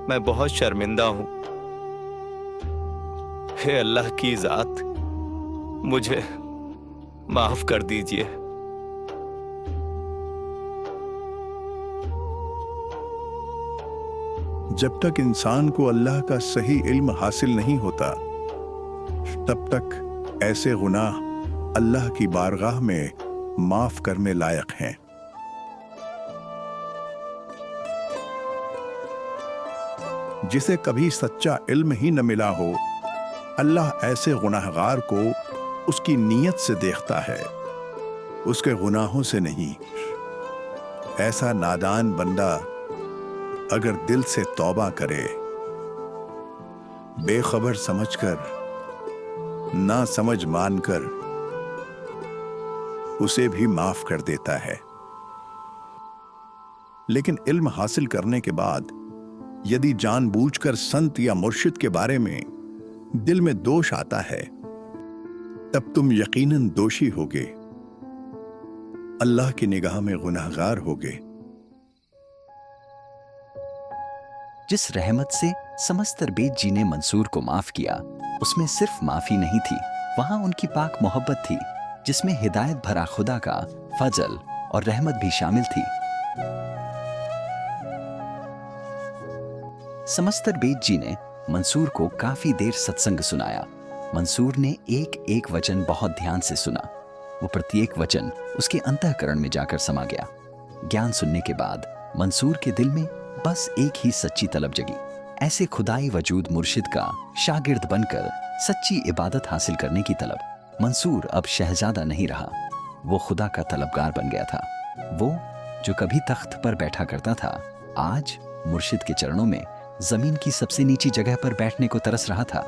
मैं बहुत शर्मिंदा हूं। हे अल्लाह की जात, मुझे माफ कर दीजिए। जब तक इंसान को अल्लाह का सही इल्म हासिल नहीं होता, तब तक ऐसे गुनाह अल्लाह की बारगाह में माफ करने लायक हैं। जिसे कभी सच्चा इल्म ही न मिला हो, अल्लाह ऐसे गुनाहगार को उसकी नीयत से देखता है, उसके गुनाहों से नहीं। ऐसा नादान बंदा अगर दिल से तौबा करे, बेखबर समझकर, ना समझ मानकर, उसे भी माफ कर देता है। लेकिन इल्म हासिल करने के बाद यदि जानबूझकर संत या मुर्शिद के बारे में दिल में दोष आता है, तब तुम यकीनन दोषी होगे, अल्लाह की निगाह में गुनाहगार होगे। जिस रहमत से समस्तर बेद जी ने मंसूर को माफ किया, उसमें सिर्फ माफी नहीं थी, वहां उनकी पाक मोहब्बत थी, जिसमें हिदायत भरा खुदा का फजल और रहमत भी शामिल थी। समस्तर बेद जी ने मंसूर को काफी देर सत्संग सुनाया। मंसूर ने एक एक वचन बहुत ध्यान से सुना। वो प्रत्येक वचन उसके अंतःकरण में जाकर समा गया। ज्ञान सुनने के बाद मंसूर के दिल में बस एक ही सच्ची तलब जगी, ऐसे खुदाई वजूद मुर्शिद का शागिर्द बनकर सच्ची इबादत हासिल करने की तलब। मंसूर अब शहजादा नहीं रहा, वो खुदा का तलबगार बन गया था। वो जो कभी तख्त पर बैठा करता था, आज मुर्शिद के चरणों में जमीन की सबसे नीची जगह पर बैठने को तरस रहा था,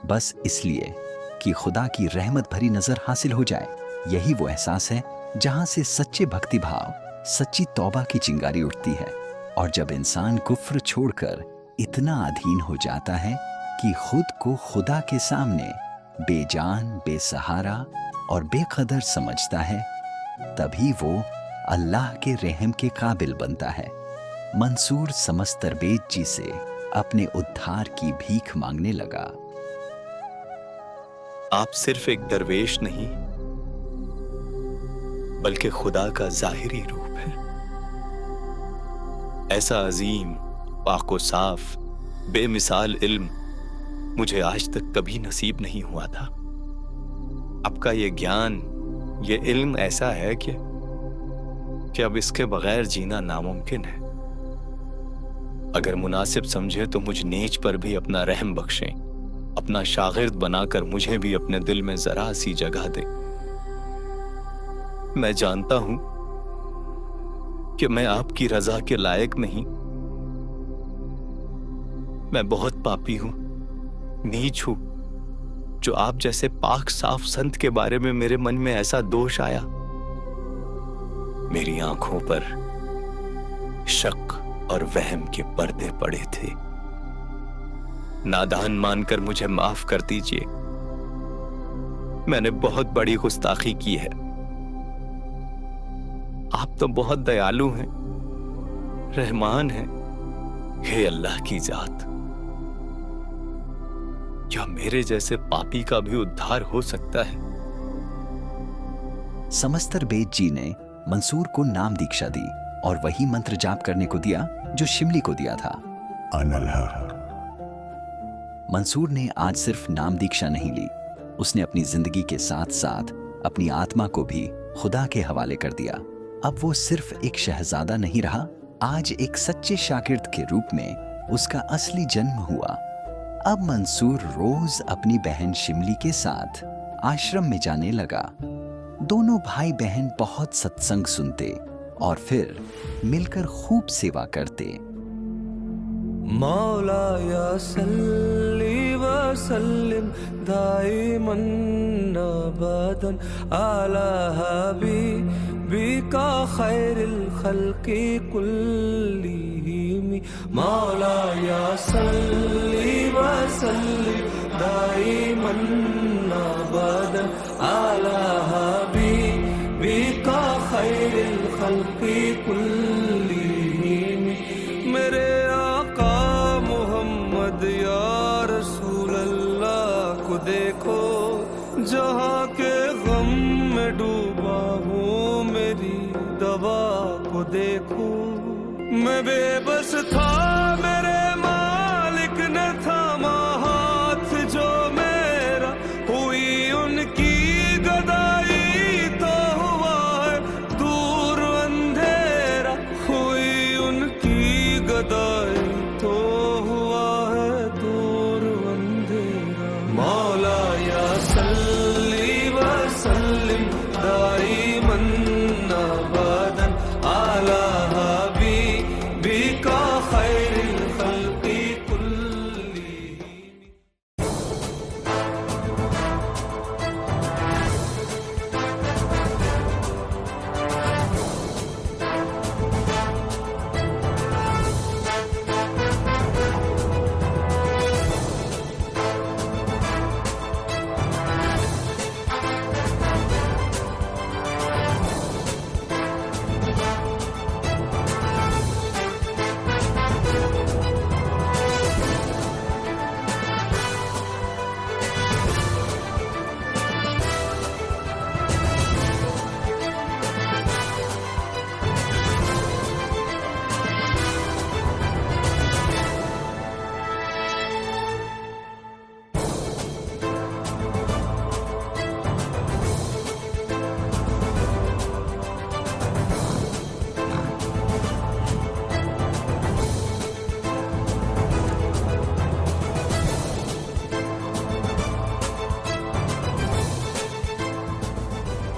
बस इसलिए कि खुदा की रहमत भरी नजर हासिल हो जाए। यही वो एहसास है जहां से सच्चे भक्ति भाव, सच्ची तौबा की चिंगारी उठती है। और जब इंसान कुफ्र छोड़कर इतना अधीन हो जाता है कि खुद को खुदा के सामने बेजान, बेसहारा और बेकदर समझता है, तभी वो अल्लाह के रहम के काबिल बनता है। मंसूर समस्तर बेद जी से अपने उद्धार की भीख मांगने लगा। आप सिर्फ एक दरवेश नहीं, बल्कि खुदा का जाहिरी रूप है। ऐसा अजीम, पाको साफ, बेमिसाल इल्म मुझे आज तक कभी नसीब नहीं हुआ था। आपका ये ज्ञान, ये इल्म ऐसा है कि अब इसके बगैर जीना नामुमकिन है। अगर मुनासिब समझे तो मुझ नीच पर भी अपना रहम बख्शें, अपना शागिर्द बनाकर मुझे भी अपने दिल में जरा सी जगह दे। मैं जानता हूं कि मैं आपकी रजा के लायक नहीं। मैं बहुत पापी हूं, नीच हूं, जो आप जैसे पाक साफ संत के बारे में मेरे मन में ऐसा दोष आया। मेरी आंखों पर शक और वहम के पर्दे पड़े थे। नादान मानकर मुझे माफ कर दीजिए। मैंने बहुत बड़ी गुस्ताखी की है। आप तो बहुत दयालु हैं, रहमान हैं। हे अल्लाह की जात, क्या मेरे जैसे पापी का भी उद्धार हो सकता है? समस्तर बेद जी ने मंसूर को नाम दीक्षा दी और वही मंत्र जाप करने को दिया जो शिमली को दिया था। मंसूर ने आज सिर्फ नाम दीक्षा नहीं ली, उसने अपनी जिंदगी के साथ साथ अपनी आत्मा को भी खुदा के हवाले कर दिया। अब वो सिर्फ एक शहजादा नहीं रहा, आज एक सच्चे शागिर्द के रूप में उसका असली जन्म हुआ। अब मंसूर रोज अपनी बहन शिमली के साथ आश्रम में जाने लगा। दोनों भाई बहन बहुत सत्संग सुनते और फिर मिलकर खूब सेवा करते। मौला या सल्ली व सल्लिम दाइमन अबदन अला हबीबिका खैरिल खल्क़ि कुल्लिहिम। मौला या सल्ली व सल्लिम दाइमन मैं बेबस था, मेरे मालिक ने थामा हाथ जो मेरा, हुई उनकी गदाई तो हुआ है दूर अंधेरा, हुई उनकी गदाई तो हुआ है दूर अंधेरा। मौला या सल्ली व सल्लिम दाइमन अबदन अला हबीबिका खैरिल खल्क़ि कुल्लिहिम।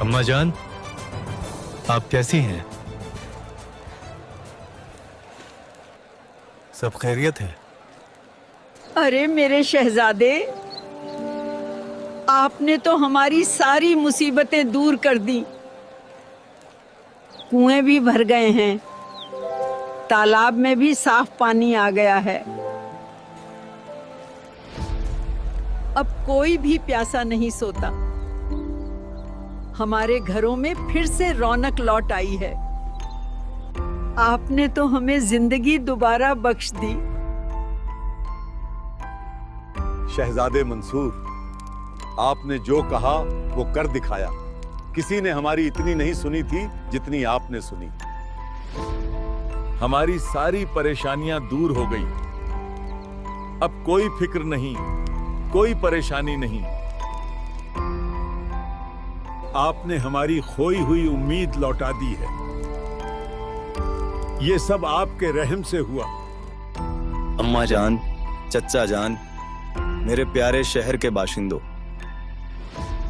अम्मा जान, आप कैसी हैं? सब खैरियत है? अरे मेरे शहजादे, आपने तो हमारी सारी मुसीबतें दूर कर दी। कुएं भी भर गए हैं, तालाब में भी साफ पानी आ गया है। अब कोई भी प्यासा नहीं सोता। हमारे घरों में फिर से रौनक लौट आई है। आपने तो हमें जिंदगी दोबारा बख्श दी। शहजादे मंसूर, आपने जो कहा वो कर दिखाया। किसी ने हमारी इतनी नहीं सुनी थी जितनी आपने सुनी। हमारी सारी परेशानियां दूर हो गई। अब कोई फिक्र नहीं, कोई परेशानी नहीं। आपने हमारी खोई हुई उम्मीद लौटा दी है। ये सब आपके रहम से हुआ। अम्मा जान, चच्चा जान, मेरे प्यारे शहर के बाशिंदों,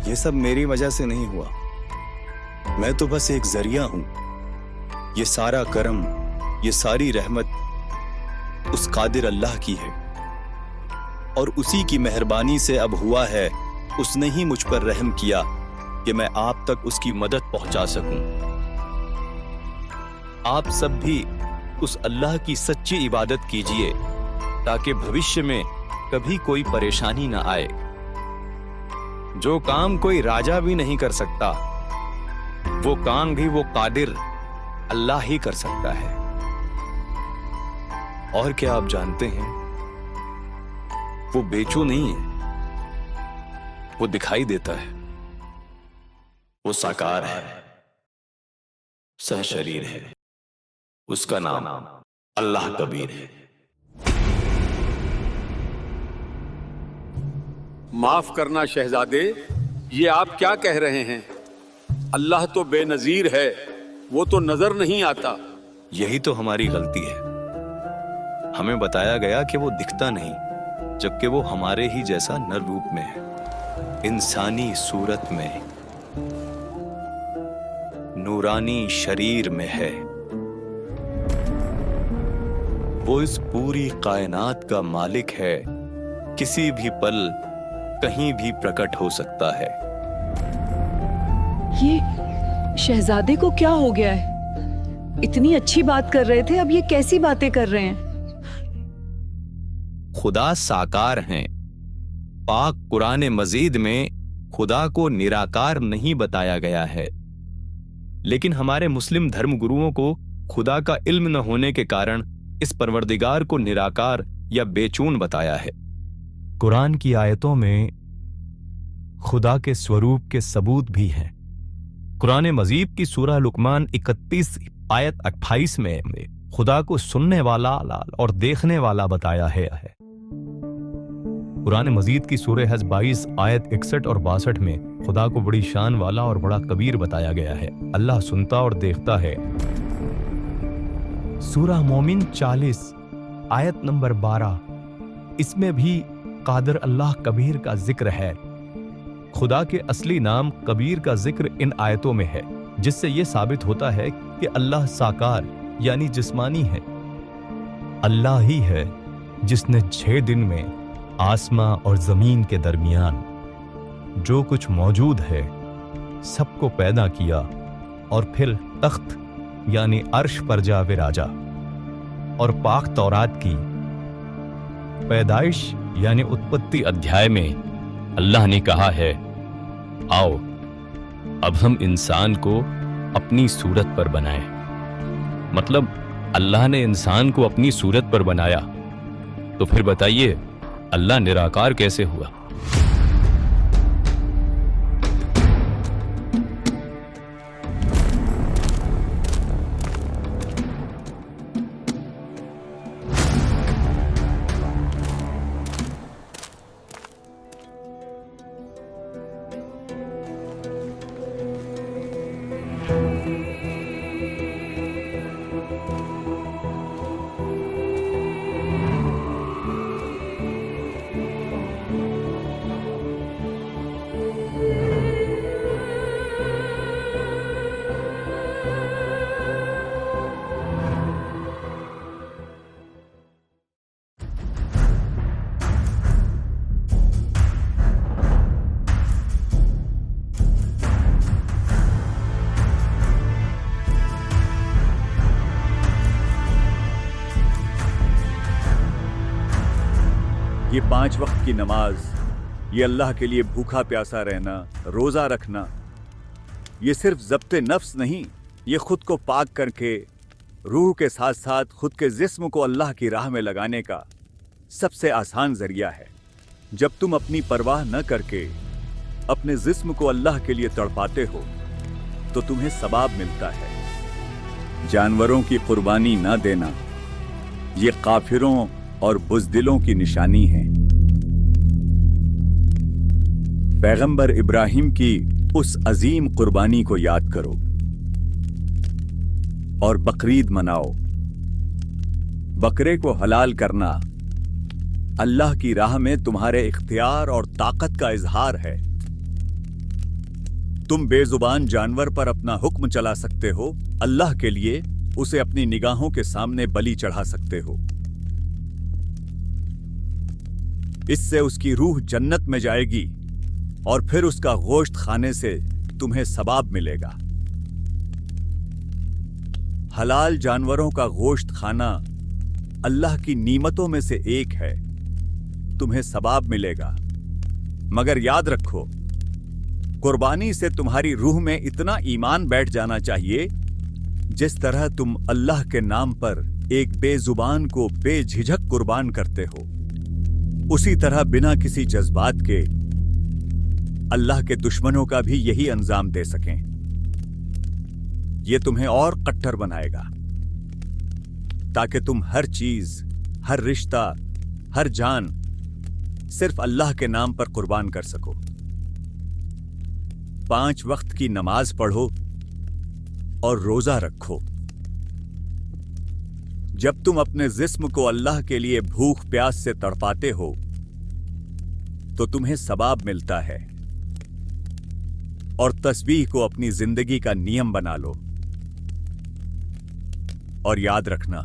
ये सब मेरी वजह से नहीं हुआ। मैं तो बस एक जरिया हूं। ये सारा करम, ये सारी रहमत उस कादिर अल्लाह की है और उसी की मेहरबानी से अब हुआ है। उसने ही मुझ पर रहम किया कि मैं आप तक उसकी मदद पहुंचा सकूं। आप सब भी उस अल्लाह की सच्ची इबादत कीजिए ताकि भविष्य में कभी कोई परेशानी ना आए। जो काम कोई राजा भी नहीं कर सकता, वो काम भी वो कादिर अल्लाह ही कर सकता है। और क्या आप जानते हैं, वो बेचू नहीं है, वो दिखाई देता है। वो साकार है, सहशरीर है। उसका नाम अल्लाह कबीर है। माफ करना शहजादे, ये आप क्या कह रहे हैं? अल्लाह तो बेनजीर है, वो तो नजर नहीं आता। यही तो हमारी गलती है। हमें बताया गया कि वो दिखता नहीं, जबकि वो हमारे ही जैसा नर रूप में है, इंसानी सूरत में, नूरानी शरीर में है। वो इस पूरी कायनात का मालिक है, किसी भी पल कहीं भी प्रकट हो सकता है। ये शहजादे को क्या हो गया है? इतनी अच्छी बात कर रहे थे, अब ये कैसी बातें कर रहे हैं? खुदा साकार हैं। पाक कुरान मजीद में खुदा को निराकार नहीं बताया गया है, लेकिन हमारे मुस्लिम धर्म गुरुओं को खुदा का इल्म न होने के कारण इस परवरदिगार को निराकार या बेचून बताया है। कुरान की आयतों में खुदा के स्वरूप के सबूत भी हैं। कुरान मजीद की सूरह लुकमान 31 आयत 28 में खुदा को सुनने वाला और देखने वाला बताया है। कुरान मजीद की सूरह हज 22 आयत 61 और 62 में खुदा को बड़ी शान वाला और बड़ा कबीर बताया गया है। अल्लाह सुनता और देखता है। सूरह मोमिन 40 आयत नंबर 12, इसमें भी कादिर अल्लाह कबीर का जिक्र है। खुदा के असली नाम कबीर का जिक्र इन आयतों में है, जिससे यह साबित होता है कि अल्लाह साकार यानी जिस्मानी है। अल्लाह ही है जिसने 6 दिन में आसमां और जमीन के दरमियान जो कुछ मौजूद है सबको पैदा किया और फिर तख्त यानी अर्श पर जा विराजा। और पाक तौरात की पैदाइश यानी उत्पत्ति अध्याय में अल्लाह ने कहा है, आओ अब हम इंसान को अपनी सूरत पर बनाएं। मतलब अल्लाह ने इंसान को अपनी सूरत पर बनाया। तो फिर बताइए अल्लाह निराकार कैसे हुआ? ये 5 वक्त की नमाज, ये अल्लाह के लिए भूखा प्यासा रहना, रोजा रखना, ये सिर्फ ज़ब्ते नफ्स नहीं, ये खुद को पाक करके रूह के साथ साथ खुद के जिस्म को अल्लाह की राह में लगाने का सबसे आसान जरिया है। जब तुम अपनी परवाह न करके अपने जिस्म को अल्लाह के लिए तड़पाते हो तो तुम्हें सवाब मिलता है। जानवरों की कुर्बानी न देना ये काफिरों और बुज़दिलों की निशानी है। पैगंबर इब्राहिम की उस अजीम कुर्बानी को याद करो और बकरीद मनाओ। बकरे को हलाल करना अल्लाह की राह में तुम्हारे इख्तियार और ताकत का इजहार है। तुम बेजुबान जानवर पर अपना हुक्म चला सकते हो, अल्लाह के लिए उसे अपनी निगाहों के सामने बलि चढ़ा सकते हो। इससे उसकी रूह जन्नत में जाएगी और फिर उसका गोश्त खाने से तुम्हें सवाब मिलेगा। हलाल जानवरों का गोश्त खाना अल्लाह की नीमतों में से एक है, तुम्हें सवाब मिलेगा। मगर याद रखो, कुर्बानी से तुम्हारी रूह में इतना ईमान बैठ जाना चाहिए जिस तरह तुम अल्लाह के नाम पर एक बेजुबान को बेझिझक कुर्बान करते हो, उसी तरह बिना किसी जज्बात के अल्लाह के दुश्मनों का भी यही अंजाम दे सकें। यह तुम्हें और कट्टर बनाएगा ताकि तुम हर चीज, हर रिश्ता, हर जान सिर्फ अल्लाह के नाम पर कुर्बान कर सको। 5 वक्त की नमाज पढ़ो और रोजा रखो। जब तुम अपने जिस्म को अल्लाह के लिए भूख प्यास से तड़पाते हो तो तुम्हें सवाब मिलता है। और तस्बीह को अपनी जिंदगी का नियम बना लो। और याद रखना,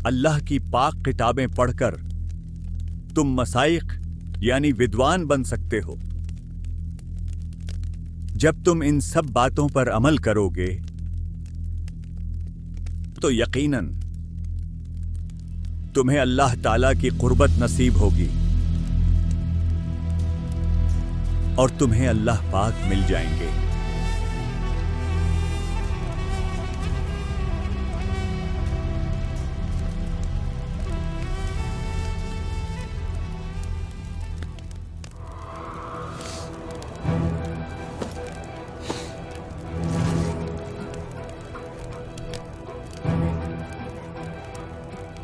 अल्लाह की पाक किताबें पढ़कर तुम मसाइक यानी विद्वान बन सकते हो। जब तुम इन सब बातों पर अमल करोगे तो यकीनन तुम्हें अल्लाह ताला की कुर्बत नसीब होगी और तुम्हें अल्लाह पाक मिल जाएंगे।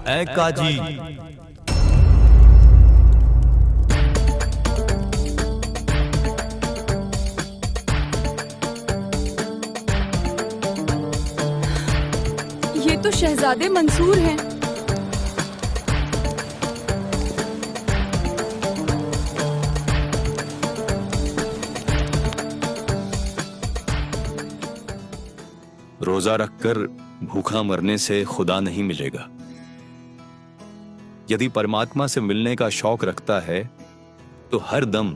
ऐ काजी, ये तो शहजादे मंसूर हैं। रोजा रखकर भूखा मरने से खुदा नहीं मिलेगा। यदि परमात्मा से मिलने का शौक रखता है तो हर दम,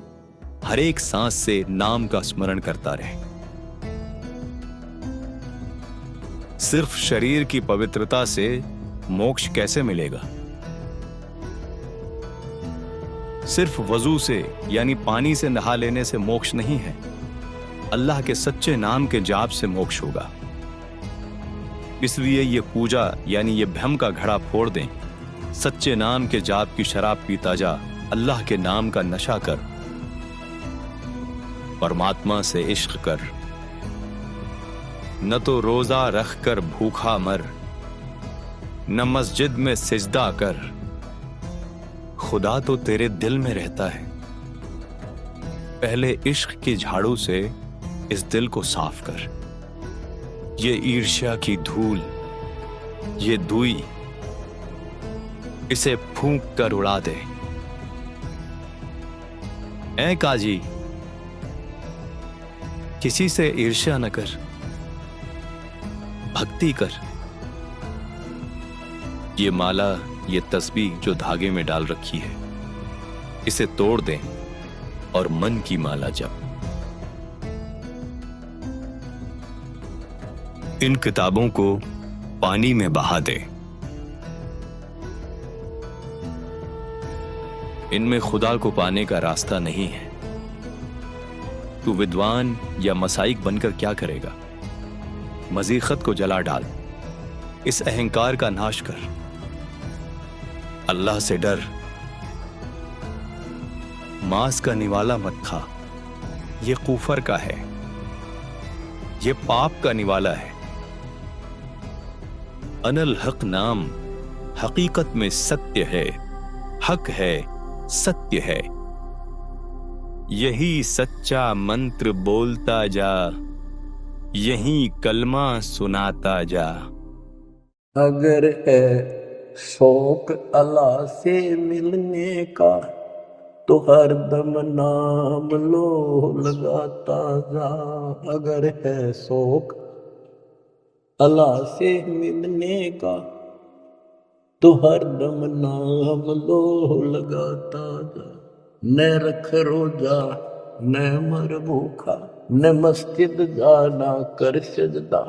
हर एक सांस से नाम का स्मरण करता रहे। सिर्फ शरीर की पवित्रता से मोक्ष कैसे मिलेगा? सिर्फ वजू से यानी पानी से नहा लेने से मोक्ष नहीं है। अल्लाह के सच्चे नाम के जाप से मोक्ष होगा। इसलिए ये पूजा यानी ये भ्रम का घड़ा फोड़ दें। सच्चे नाम के जाप की शराब पीता जा, अल्लाह के नाम का नशा कर, परमात्मा से इश्क कर। न तो रोजा रख कर भूखा मर, न मस्जिद में सिजदा कर। खुदा तो तेरे दिल में रहता है। पहले इश्क की झाड़ू से इस दिल को साफ कर। ये ईर्ष्या की धूल, ये दुई, इसे फूंक कर उड़ा दे। ऐ काजी, किसी से ईर्ष्या न कर, भक्ति कर। ये माला, ये तस्बीह जो धागे में डाल रखी है, इसे तोड़ दें और मन की माला जप। इन किताबों को पानी में बहा दे। इनमें खुदा को पाने का रास्ता नहीं है। तू विद्वान या मसाइक बनकर क्या करेगा? मजीखत को जला डाल, इस अहंकार का नाश कर। अल्लाह से डर। मांस का निवाला मत खा, ये कुफर का है, ये पाप का निवाला है। अनल हक नाम हकीकत में सत्य है, हक है, सत्य है। यही सच्चा मंत्र बोलता जा, यही कलमा सुनाता जा। अगर है शौक अल्लाह से मिलने का तो हर दम नाम लो लगाता जा। अगर है शौक अल्लाह से मिलने का तो हर दम नाम लो लगाता जा। न रख रोजा न मर भूखा, न मस्जिद जाना कर सजदा।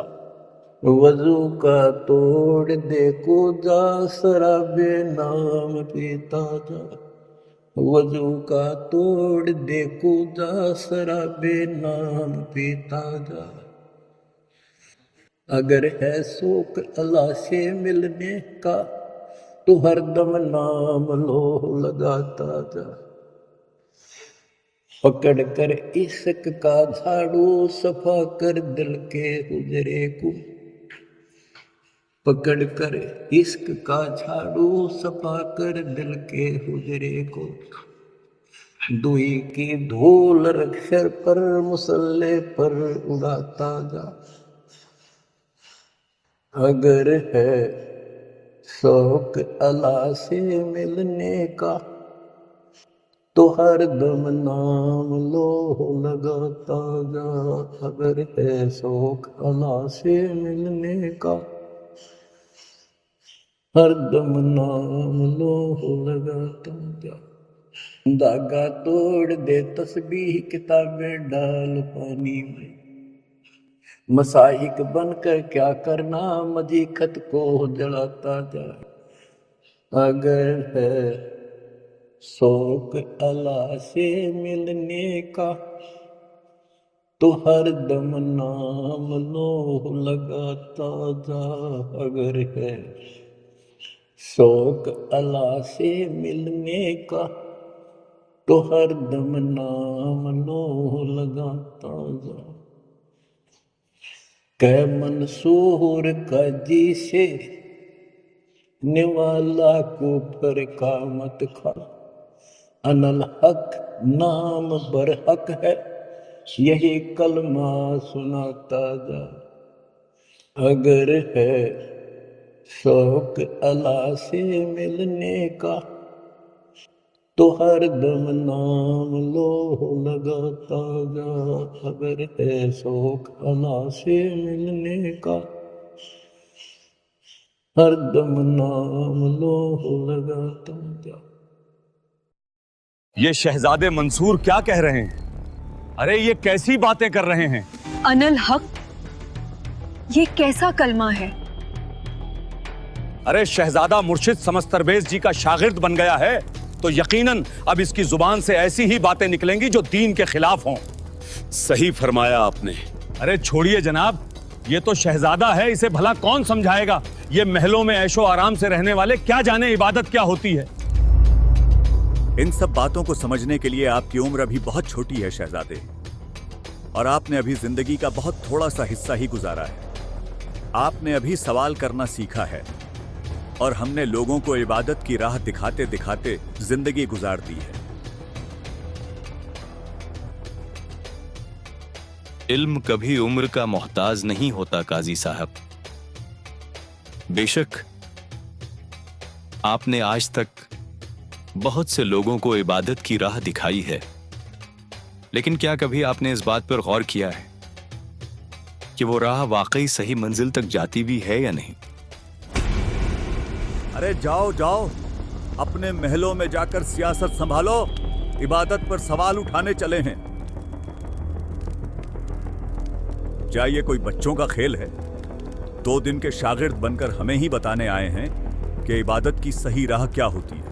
वजू का तोड़ दे कूदा, शराबे नाम पीता जा। वजू का तोड़ दे कूदा, शराबे नाम पीता जा। अगर है शौक अल्लाह से मिलने का तो हर दम नाम लो लगाता जा। पकड़ कर इश्क का झाड़ू सफा कर दिल के हुजरे को। पकड़ कर इश्क का झाड़ू सफा कर दिल के हुजरे को। दुई की धूल रख सर पर मुसल्ले पर उड़ाता जा। अगर है शौक अल्लाह से मिलने का तो हर दम नाम लो लगाता जा। अगर है शौक अल्लाह से मिलने का हर दम नाम लो लगाता जा। धागा तोड़ दे तस्बीह किताबें डाल पानी में। मसाइक बनकर क्या करना, मजीखत को जलाता जा। अगर है शौक अल्लाह से मिलने का तो हर दम नाम लो लगाता जा। अगर है शौक अल्लाह से मिलने का तो हर दम नाम लो लगाता जा। कै मंसूर काजी से निवाला कुफर का मत खा, अनल हक नाम बरहक है, यही कलमा सुनाता जा। अगर है शौक अला से मिलने का, तो हर दम नाम लो लगाता जा। अगर है शौक अला से मिलने का, हर दम नाम लो लगाता जा। ये शहजादे मंसूर क्या कह रहे हैं? अरे ये कैसी बातें कर रहे हैं? अनल हक, ये कैसा कलमा है? अरे शहजादा मुर्शिद समस्तरबेज जी का शागिर्द बन गया है तो यकीनन अब इसकी जुबान से ऐसी ही बातें निकलेंगी जो दीन के खिलाफ हों। सही फरमाया आपने। अरे छोड़िए जनाब, ये तो शहजादा है, इसे भला कौन समझाएगा? ये महलों में ऐशो आराम से रहने वाले क्या जाने इबादत क्या होती है। इन सब बातों को समझने के लिए आपकी उम्र अभी बहुत छोटी है शहजादे, और आपने अभी जिंदगी का बहुत थोड़ा सा हिस्सा ही गुजारा है। आपने अभी सवाल करना सीखा है और हमने लोगों को इबादत की राह दिखाते दिखाते जिंदगी गुजार दी है। इल्म कभी उम्र का मोहताज नहीं होता काजी साहब। बेशक आपने आज तक बहुत से लोगों को इबादत की राह दिखाई है, लेकिन क्या कभी आपने इस बात पर गौर किया है कि वो राह वाकई सही मंजिल तक जाती भी है या नहीं? अरे जाओ जाओ, अपने महलों में जाकर सियासत संभालो, इबादत पर सवाल उठाने चले हैं। क्या ये कोई बच्चों का खेल है? 2 दिन के शागिर्द बनकर हमें ही बताने आए हैं कि इबादत की सही राह क्या होती है।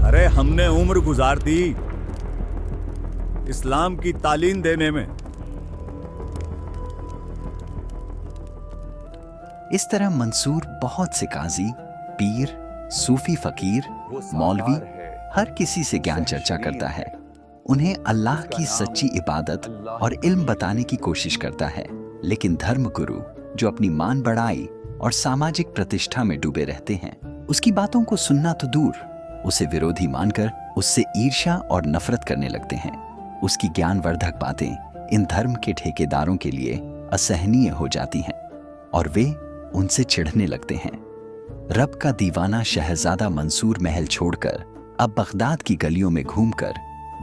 अरे हमने उम्र गुजार दी इस्लाम की तालीम देने में। इस तरह मंसूर बहुत से काजी, पीर, सूफी फकीर, मौलवी, हर किसी से ज्ञान चर्चा करता है। उन्हें अल्लाह की सच्ची इबादत और इल्म बताने की कोशिश करता है, लेकिन धर्म गुरु जो अपनी मान बढ़ाई और सामाजिक प्रतिष्ठा में डूबे रहते हैं, उसकी बातों को सुनना तो दूर, उसे विरोधी मानकर उससे ईर्ष्या और नफरत करने लगते हैं। उसकी ज्ञानवर्धक बातें इन धर्म के ठेकेदारों के लिए असहनीय हो जाती हैं और वे उनसे चिढ़ने लगते हैं। रब का दीवाना शहजादा मंसूर महल छोड़कर अब बगदाद की गलियों में घूमकर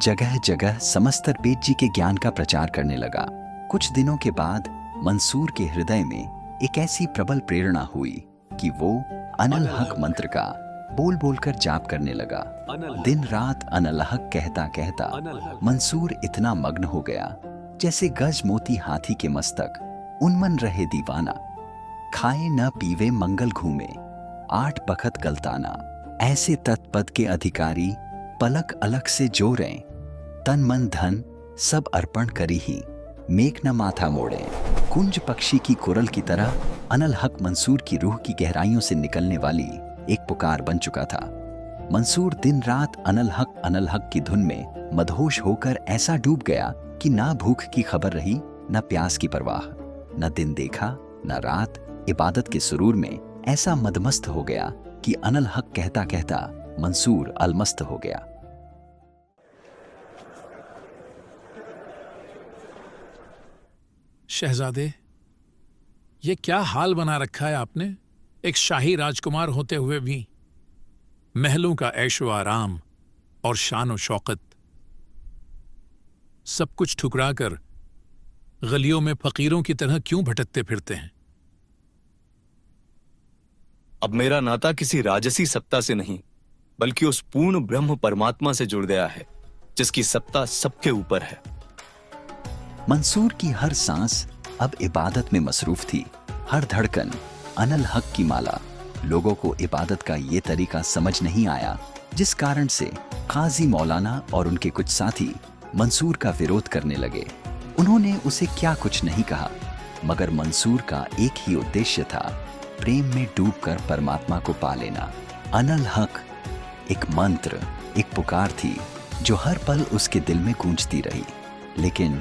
जगह जगह समस्तरबेज जी के ज्ञान का प्रचार करने लगा। कुछ दिनों के बाद मंसूर के हृदय में एक ऐसी प्रबल प्रेरणा हुई कि वो अनल हक मंत्र का बोल बोलकर जाप करने लगा। दिन रात अनल हक कहता कहता मंसूर इतना मग्न हो गया जैसे गज मोती हाथी के मस्तक। उन्मन रहे दीवाना, खाए न पीवे मंगल घूमे, 8 बखत गलताना। ऐसे तत्पद के अधिकारी पलक अलग से जोरें, तन मन धन सब अर्पण करी ही, मेघ न माथा मोड़े। कुंज पक्षी की कुरल की तरह अनल हक मंसूर की रूह की गहराइयों से निकलने वाली एक पुकार बन चुका था। मंसूर दिन रात अनल हक की धुन में मदहोश होकर ऐसा डूब गया कि ना भूख की खबर रही, न प्यास की परवाह, न दिन देखा न रात। इबादत के सुरूर में ऐसा मदमस्त हो गया कि अनल हक कहता कहता मंसूर अलमस्त हो गया। शहजादे, ये क्या हाल बना रखा है आपने? एक शाही राजकुमार होते हुए भी महलों का ऐशो आराम और शान व शौकत सब कुछ ठुकराकर गलियों में फकीरों की तरह क्यों भटकते फिरते हैं? अब मेरा नाता किसी राजसी सत्ता से नहीं, बल्कि उस पूर्ण ब्रह्म परमात्मा से जुड़ गया है जिसकी सत्ता सबके ऊपर है। मंसूर की हर सांस अब इबादत में मसरूफ थी, हर धड़कन अनल हक की माला। लोगों को इबादत का ये तरीका समझ नहीं आया, जिस कारण से काजी मौलाना और उनके कुछ साथी मंसूर का विरोध करने लगे। उन्होंने उसे क्या कुछ नहीं कहा, मगर मंसूर का एक ही उद्देश्य था, प्रेम में डूबकर परमात्मा को पा लेना। अनल हक एक मंत्र, एक पुकार थी जो हर पल उसके दिल में गूंजती रही। लेकिन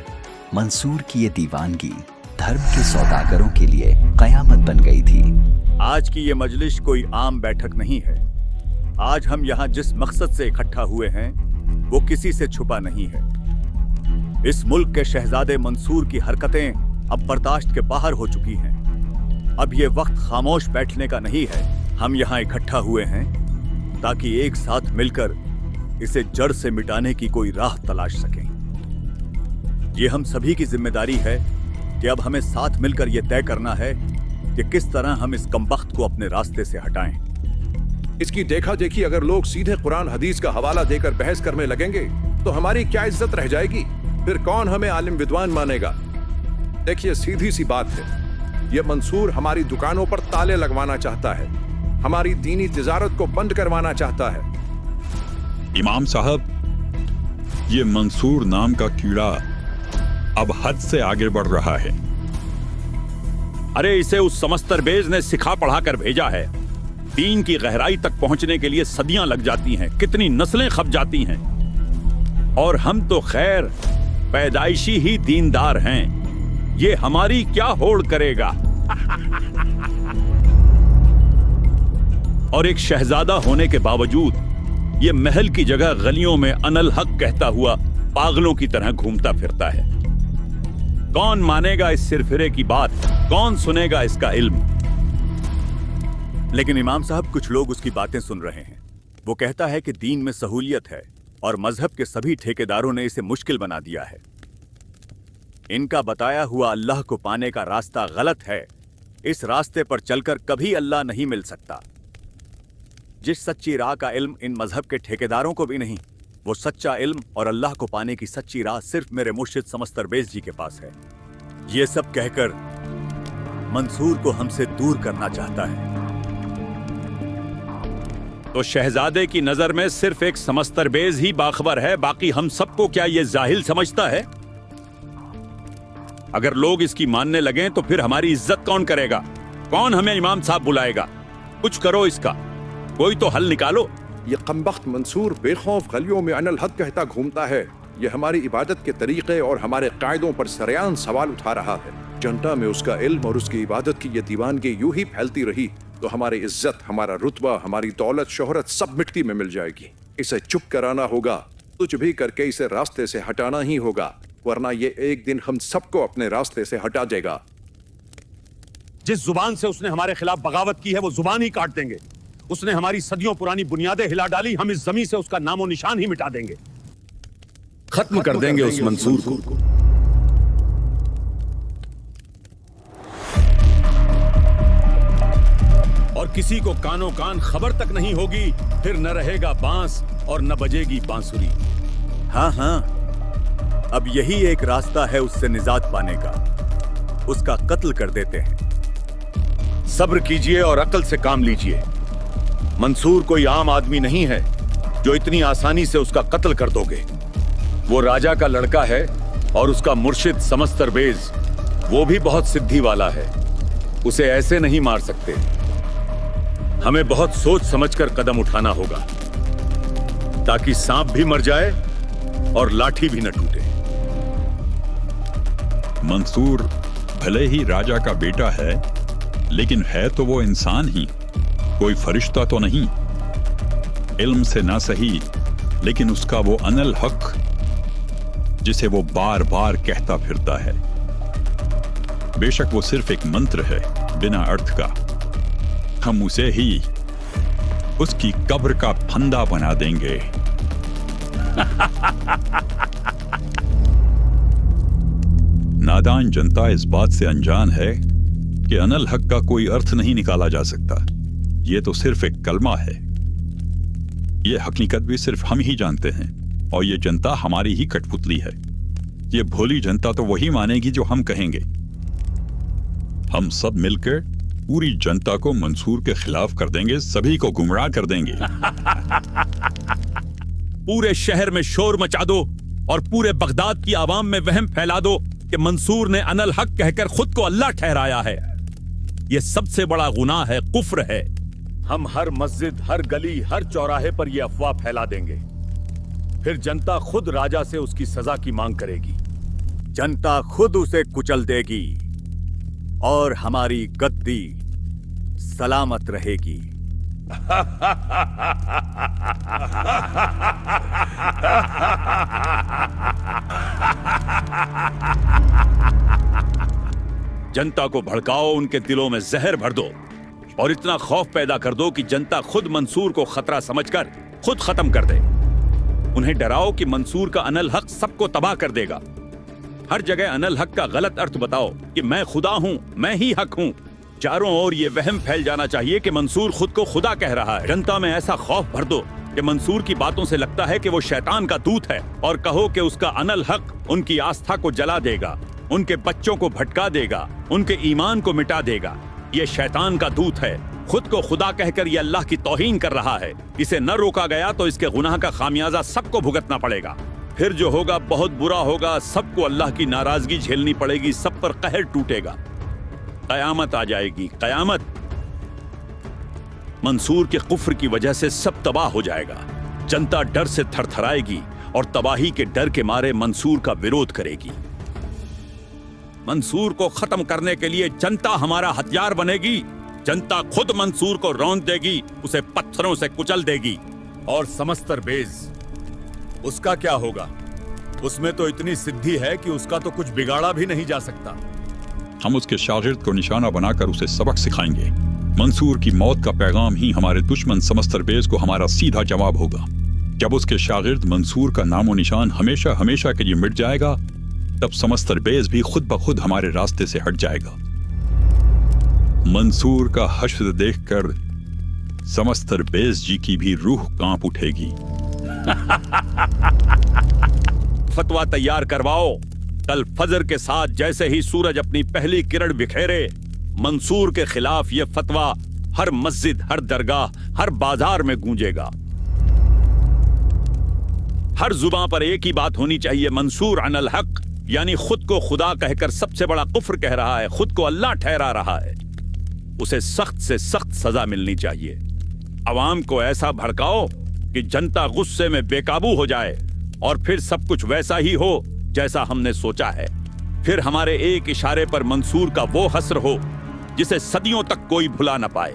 मंसूर की ये दीवानगी धर्म के सौदागरों के लिए कयामत बन गई थी। आज की ये मजलिस कोई आम बैठक नहीं है। आज हम यहाँ जिस मकसद से इकट्ठा हुए हैं वो किसी से छुपा नहीं है। इस मुल्क के शहजादे मंसूर की हरकतें अब बर्दाश्त के बाहर हो चुकी हैं। अब ये वक्त खामोश बैठने का नहीं है। हम यहाँ इकट्ठा हुए हैं ताकि एक साथ मिलकर इसे जड़ से मिटाने की कोई राह तलाश सकें। ये हम सभी की जिम्मेदारी है कि अब हमें साथ मिलकर यह तय करना है कि किस तरह हम इस कमबख्त को अपने रास्ते से हटाएं। इसकी देखा देखी अगर लोग सीधे कुरान हदीस का हवाला देकर बहस करने लगेंगे तो हमारी क्या इज्जत रह जाएगी? फिर कौन हमें आलिम विद्वान मानेगा? देखिए, सीधी सी बात है, यह मंसूर हमारी दुकानों पर ताले लगवाना चाहता है, हमारी दीनी तिजारत को बंद करवाना चाहता है। इमाम साहब, ये मंसूर नाम का कीड़ा अब हद से आगे बढ़ रहा है। अरे इसे उस समस्तरबेज ने सिखा पढ़ाकर भेजा है। दीन की गहराई तक पहुंचने के लिए सदियां लग जाती हैं, कितनी नस्लें खप जाती हैं। और हम तो खैर पैदाइशी ही दीनदार हैं। ये हमारी क्या होड़ करेगा? और एक शहजादा होने के बावजूद ये महल की जगह गलियों में अनल हक कहता हुआ पागलों की तरह घूमता फिरता है। कौन मानेगा इस सिरफिरे की बात? कौन सुनेगा इसका इल्म? लेकिन इमाम साहब, कुछ लोग उसकी बातें सुन रहे हैं। वो कहता है कि दीन में सहूलियत है और मजहब के सभी ठेकेदारों ने इसे मुश्किल बना दिया है। इनका बताया हुआ अल्लाह को पाने का रास्ता गलत है। इस रास्ते पर चलकर कभी अल्लाह नहीं मिल सकता। जिस सच्ची राह का इल्म इन मजहब के ठेकेदारों को भी नहीं, वो सच्चा इल्म और अल्लाह को पाने की सच्ची राह सिर्फ मेरे मुर्शिद समस्तरबेज जी के पास है। ये सब कहकर मंसूर को हमसे दूर करना चाहता है। तो शहजादे की नजर में सिर्फ एक समस्तरबेज ही बाखबर है, बाकी हम सबको क्या ये जाहिल समझता है? अगर लोग इसकी मानने लगें तो फिर हमारी इज्जत कौन करेगा? कौन हमें इमाम साहब बुलाएगा? कुछ करो, इसका कोई तो हल निकालो। ये कमबख्त मंसूर बेखौफ गलियों में अनल हक कहता घूमता है। ये हमारी इबादत के तरीके और हमारे कायदों पर सरेआम सवाल उठा रहा है। जनता में उसका इल्म और उसकी इबादत की ये दीवानगी यूं ही फैलती रही तो हमारी इज्जत, हमारा रुतबा, हमारी दौलत, शोहरत सब मिट्टी में मिल जाएगी। इसे चुप कराना होगा, कुछ भी करके इसे रास्ते से हटाना ही होगा, वरना ये एक दिन हम सबको अपने रास्ते से हटा देगा। जिस जुबान से उसने हमारे खिलाफ बगावत की है वो जुबान ही काट देंगे। उसने हमारी सदियों पुरानी बुनियादें हिला डाली, हम इस जमीन से उसका नामो निशान ही मिटा देंगे। खत्म कर देंगे उस मंसूर को। और किसी को कानों कान खबर तक नहीं होगी, फिर न रहेगा बांस और न बजेगी बांसुरी। हाँ हाँ, अब यही एक रास्ता है उससे निजात पाने का। उसका कत्ल कर देते हैं। सब्र कीजिए और अक्ल से काम लीजिए। मंसूर कोई आम आदमी नहीं है जो इतनी आसानी से उसका कत्ल कर दोगे। वो राजा का लड़का है और उसका मुर्शिद समस्तरबेज, वो भी बहुत सिद्धि वाला है। उसे ऐसे नहीं मार सकते। हमें बहुत सोच समझकर कदम उठाना होगा ताकि सांप भी मर जाए और लाठी भी न टूटे। मंसूर भले ही राजा का बेटा है, लेकिन है तो वो इंसान ही, कोई फरिश्ता तो नहीं। इल्म से ना सही, लेकिन उसका वो अनल हक जिसे वो बार बार कहता फिरता है, बेशक वो सिर्फ एक मंत्र है बिना अर्थ का। हम उसे ही उसकी कब्र का फंदा बना देंगे। नादान जनता इस बात से अनजान है कि अनल हक का कोई अर्थ नहीं निकाला जा सकता। ये तो सिर्फ एक कलमा है। ये हकीकत भी सिर्फ हम ही जानते हैं और ये जनता हमारी ही कठपुतली है। ये भोली जनता तो वही मानेगी जो हम कहेंगे। हम सब मिलकर पूरी जनता को मंसूर के खिलाफ कर देंगे, सभी को गुमराह कर देंगे। पूरे शहर में शोर मचा दो और पूरे बगदाद की आवाम में वहम फैला दो कि मंसूर ने अनल हक कहकर खुद को अल्लाह ठहराया है। यह सबसे बड़ा गुनाह है, कुफ्र है। हम हर मस्जिद, हर गली, हर चौराहे पर यह अफवाह फैला देंगे। फिर जनता खुद राजा से उसकी सजा की मांग करेगी। जनता खुद उसे कुचल देगी और हमारी गद्दी सलामत रहेगी। जनता को भड़काओ, उनके दिलों में जहर भर दो और इतना खौफ पैदा कर दो कि जनता खुद मंसूर को खतरा समझकर खुद खत्म कर दे। उन्हें डराओ कि मंसूर का अनल हक सबको तबाह कर देगा। हर जगह अनल हक का गलत अर्थ बताओ कि मैं खुदा हूं, मैं ही हक हूं। चारों ओर ये वहम फैल जाना चाहिए कि मंसूर खुद को खुदा कह रहा है। जनता में ऐसा खौफ भर दो कि मंसूर की बातों से लगता है कि वो शैतान का दूत है, और कहो कि उसका अनल हक उनकी आस्था को जला देगा, उनके बच्चों को भटका देगा, उनके ईमान को मिटा देगा। ये शैतान का दूत है, खुद को खुदा कहकर ये अल्लाह की तौहीन कर रहा है। इसे न रोका गया तो इसके गुनाह का खामियाजा सबको भुगतना पड़ेगा। फिर जो होगा बहुत बुरा होगा, सबको अल्लाह की नाराजगी झेलनी पड़ेगी, सब पर कहर टूटेगा, कयामत आ जाएगी, कयामत। मंसूर के कुफ्र की वजह से सब तबाह हो जाएगा। जनता डर से थरथराएगी और तबाही के डर के मारे मंसूर का विरोध करेगी। मंसूर को खत्म करने के लिए जनता हमारा हथियार बनेगी। जनता खुद मंसूर को रौंद देगी, उसे पत्थरों से कुचल देगी। और समस्तर बेज, उसका क्या होगा? उसमें तो इतनी सिद्धि है कि उसका तो कुछ बिगाड़ा भी नहीं जा सकता। हम उसके शागिर्द को निशाना बनाकर उसे सबक सिखाएंगे। मंसूर की मौत का पैगाम ही हमारे दुश्मन समस्तर बेज को हमारा सीधा जवाब होगा। जब उसके शागिर्द मंसूर का नामो निशान हमेशा हमेशा के लिए मिट जाएगा, तब समस्तर बेज भी खुद ब खुद हमारे रास्ते से हट जाएगा। मंसूर का हश्र देखकर समस्तर बेज जी की भी रूह कांप उठेगी। फतवा तैयार करवाओ। कल फजर के साथ जैसे ही सूरज अपनी पहली किरण बिखेरे, मंसूर के खिलाफ यह फतवा हर मस्जिद, हर दरगाह, हर बाजार में गूंजेगा। हर जुबां पर एक ही बात होनी चाहिए, मंसूर अनल हक, यानी खुद को खुदा कहकर सबसे बड़ा कुफ्र कह रहा है, खुद को अल्लाह ठहरा रहा है। उसे सख्त से सख्त सजा मिलनी चाहिए। अवाम को ऐसा भड़काओ कि जनता गुस्से में बेकाबू हो जाए और फिर सब कुछ वैसा ही हो जैसा हमने सोचा है। फिर हमारे एक इशारे पर मंसूर का वो हस्र हो जिसे सदियों तक कोई भुला न पाए।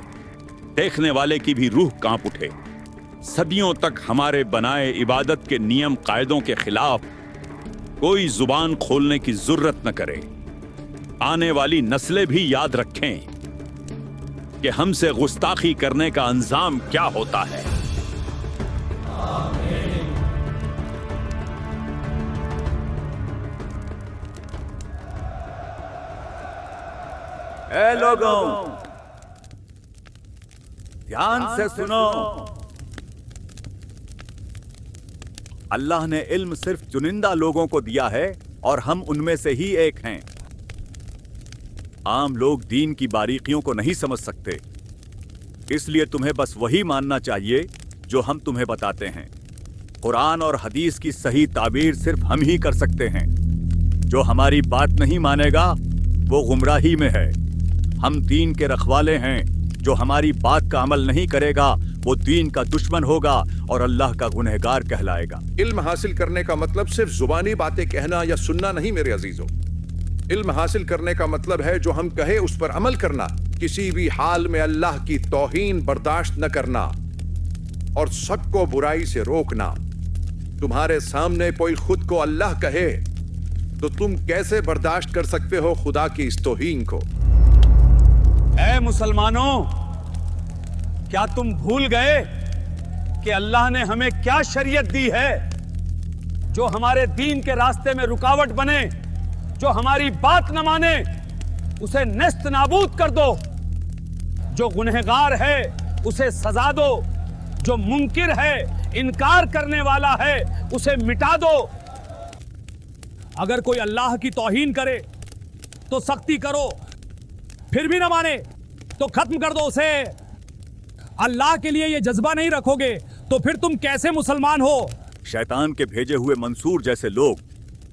देखने वाले की भी रूह कांप उठे। सदियों तक हमारे बनाए इबादत के नियम कायदों के खिलाफ कोई जुबान खोलने की जरूरत न करे। आने वाली नस्लें भी याद रखें कि हमसे गुस्ताखी करने का अंजाम क्या होता है। ए लोगों, ध्यान से सुनो। अल्लाह ने इल्म सिर्फ चुनिंदा लोगों को दिया है और हम उनमें से ही एक हैं। आम लोग दीन की बारीकियों को नहीं समझ सकते, इसलिए तुम्हें बस वही मानना चाहिए जो हम तुम्हें बताते हैं। कुरान और हदीस की सही ताबीर सिर्फ हम ही कर सकते हैं। जो हमारी बात नहीं मानेगा वो गुमराही में है। हम दीन के रखवाले हैं। जो हमारी बात का अमल नहीं करेगा वो दीन का दुश्मन होगा और अल्लाह का गुनहगार कहलाएगा। इल्म हासिल करने का मतलब सिर्फ जुबानी बातें कहना या सुनना नहीं मेरे अजीजों। इल्म हासिल करने का मतलब है जो हम कहे उस पर अमल करना, किसी भी हाल में अल्लाह की तौहीन बर्दाश्त न करना और सबको बुराई से रोकना। तुम्हारे सामने कोई खुद को अल्लाह कहे तो तुम कैसे बर्दाश्त कर सकते हो खुदा की इस तौहीन को? ऐ मुसलमानों, क्या तुम भूल गए कि अल्लाह ने हमें क्या शरीयत दी है जो हमारे दीन के रास्ते में रुकावट बने? जो हमारी बात न माने उसे नेस्त नाबूद कर दो। जो गुनहगार है उसे सजा दो। जो मुनकिर है, इनकार करने वाला है, उसे मिटा दो। अगर कोई अल्लाह की तौहीन करे तो सख्ती करो, फिर भी न माने तो खत्म कर दो उसे। अल्लाह के लिए ये जज्बा नहीं रखोगे तो फिर तुम कैसे मुसलमान हो? शैतान के भेजे हुए मंसूर जैसे लोग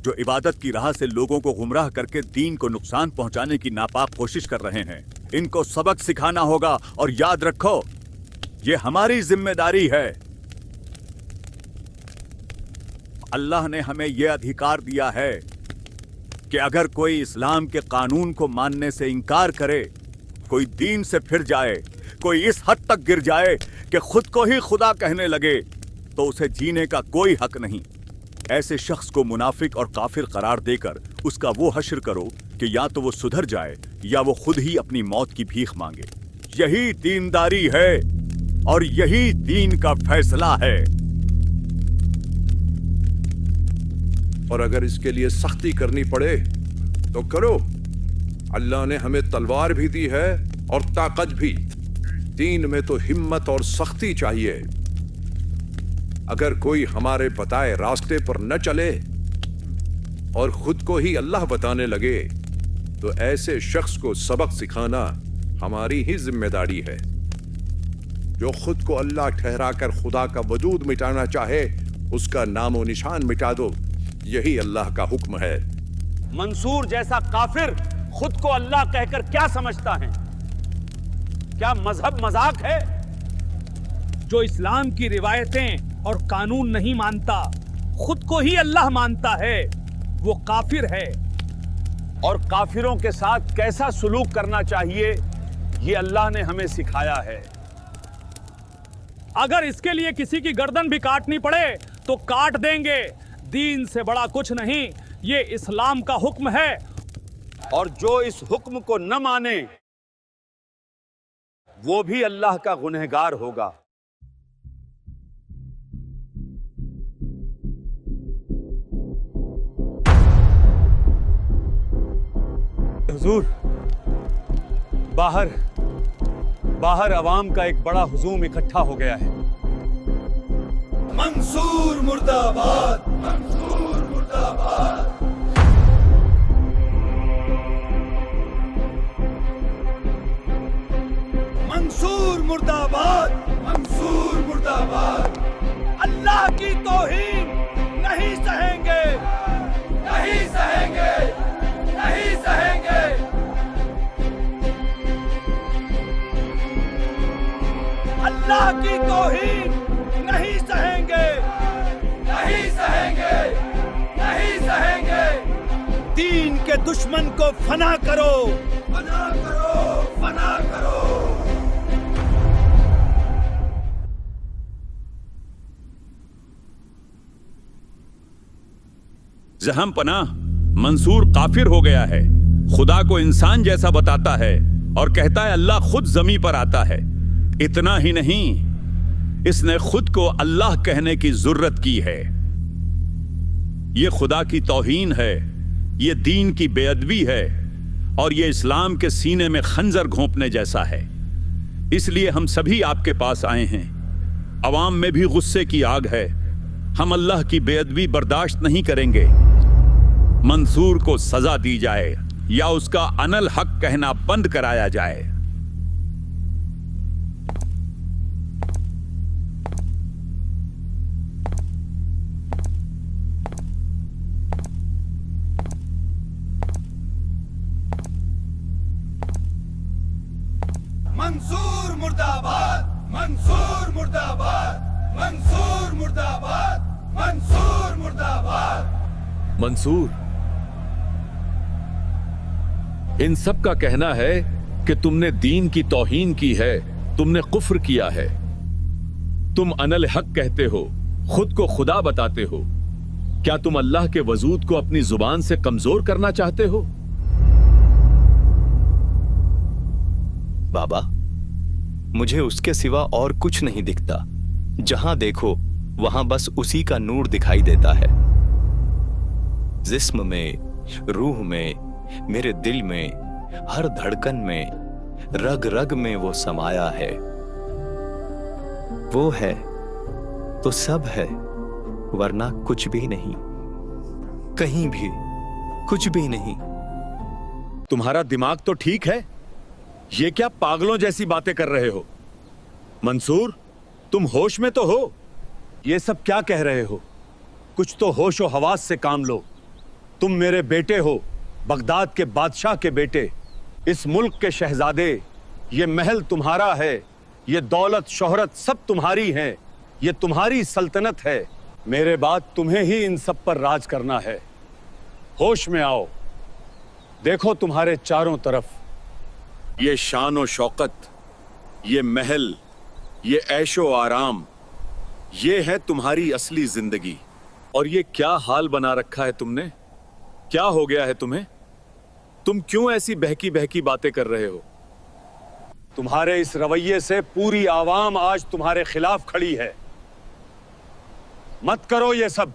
जो इबादत की राह से लोगों को गुमराह करके दीन को नुकसान पहुंचाने की नापाक कोशिश कर रहे हैं। इनको सबक सिखाना होगा और याद रखो ये हमारी जिम्मेदारी है। अल्लाह ने हमें यह अधिकार दिया है कि अगर कोई इस्लाम के कानून को मानने से इनकार करे, कोई दीन से फिर जाए, कोई इस हद तक गिर जाए कि खुद को ही खुदा कहने लगे, तो उसे जीने का कोई हक नहीं। ऐसे शख्स को मुनाफिक और काफिर करार देकर उसका वो हश्र करो कि या तो वो सुधर जाए या वो खुद ही अपनी मौत की भीख मांगे। यही दीनदारी है और यही दीन का फैसला है। और अगर इसके लिए सख्ती करनी पड़े तो करो। अल्लाह ने हमें तलवार भी दी है और ताकत भी। दीन में तो हिम्मत और सख्ती चाहिए। अगर कोई हमारे बताए रास्ते पर न चले और खुद को ही अल्लाह बताने लगे तो ऐसे शख्स को सबक सिखाना हमारी ही जिम्मेदारी है। जो खुद को अल्लाह ठहराकर खुदा का वजूद मिटाना चाहे उसका नामो निशान मिटा दो। यही अल्लाह का हुक्म है। मंसूर जैसा काफिर खुद को अल्लाह कहकर क्या समझता है? क्या मजहब मजाक है? जो इस्लाम की रिवायतें और कानून नहीं मानता, खुद को ही अल्लाह मानता है, वो काफिर है। और काफिरों के साथ कैसा सुलूक करना चाहिए ये अल्लाह ने हमें सिखाया है। अगर इसके लिए किसी की गर्दन भी काटनी पड़े तो काट देंगे। दीन से बड़ा कुछ नहीं, ये इस्लाम का हुक्म है। और जो इस हुक्म को न माने वो भी अल्लाह का गुनहगार होगा। हुजूर, बाहर अवाम का एक बड़ा हुजूम इकट्ठा हो गया है। मंसूर मुर्दाबाद, मंसूर मुर्दाबाद। मंसूर मुर्दाबाद, मंसूर मुर्दाबाद। अल्लाह की तौहीन नहीं सहेंगे, नहीं सहेंगे, नहीं सहेंगे। अल्लाह की तौहीन नहीं सहेंगे, नहीं सहेंगे, नहीं सहेंगे। दीन के दुश्मन को फना करो, फना करो, फना करो। जहम पनाह, मंसूर काफिर हो गया है। खुदा को इंसान जैसा बताता है और कहता है अल्लाह खुद जमी पर आता है। इतना ही नहीं, इसने खुद को अल्लाह कहने की जुर्रत की है। यह खुदा की तौहीन है, यह दीन की बेअदबी है और यह इस्लाम के सीने में खंजर घोंपने जैसा है। इसलिए हम सभी आपके पास आए हैं। अवाम में भी गुस्से की आग है। हम अल्लाह की बेअदबी बर्दाश्त नहीं करेंगे। मंसूर को सजा दी जाए या उसका अनल हक कहना बंद कराया जाए। मंसूर मुर्दाबाद, मंसूर मुर्दाबाद, मंसूर मुर्दाबाद, मंसूर मुर्दाबाद। मंसूर, इन सब का कहना है कि तुमने दीन की तौहीन की है, तुमने कुफ्र किया है। तुम अनल हक कहते हो, खुद को खुदा बताते हो। क्या तुम अल्लाह के वजूद को अपनी जुबान से कमजोर करना चाहते हो? बाबा, मुझे उसके सिवा और कुछ नहीं दिखता। जहां देखो वहां बस उसी का नूर दिखाई देता है। जिस्म में, रूह में, मेरे दिल में, हर धड़कन में, रग रग में वो समाया है। वो है तो सब है, वरना कुछ भी नहीं, कहीं भी कुछ भी नहीं। तुम्हारा दिमाग तो ठीक है? ये क्या पागलों जैसी बातें कर रहे हो? मंसूर, तुम होश में तो हो? ये सब क्या कह रहे हो? कुछ तो होश और हवास से काम लो। तुम मेरे बेटे हो, बगदाद के बादशाह के बेटे, इस मुल्क के शहजादे। ये महल तुम्हारा है, ये दौलत शोहरत सब तुम्हारी है, ये तुम्हारी सल्तनत है। मेरे बाद तुम्हें ही इन सब पर राज करना है। होश में आओ, देखो तुम्हारे चारों तरफ ये शान और शौकत, ये महल, ये ऐशो आराम, ये है तुम्हारी असली जिंदगी। और ये क्या हाल बना रखा है तुमने? क्या हो गया है तुम्हें? तुम क्यों ऐसी बहकी बहकी बातें कर रहे हो? तुम्हारे इस रवैये से पूरी आवाम आज तुम्हारे खिलाफ खड़ी है। मत करो ये सब,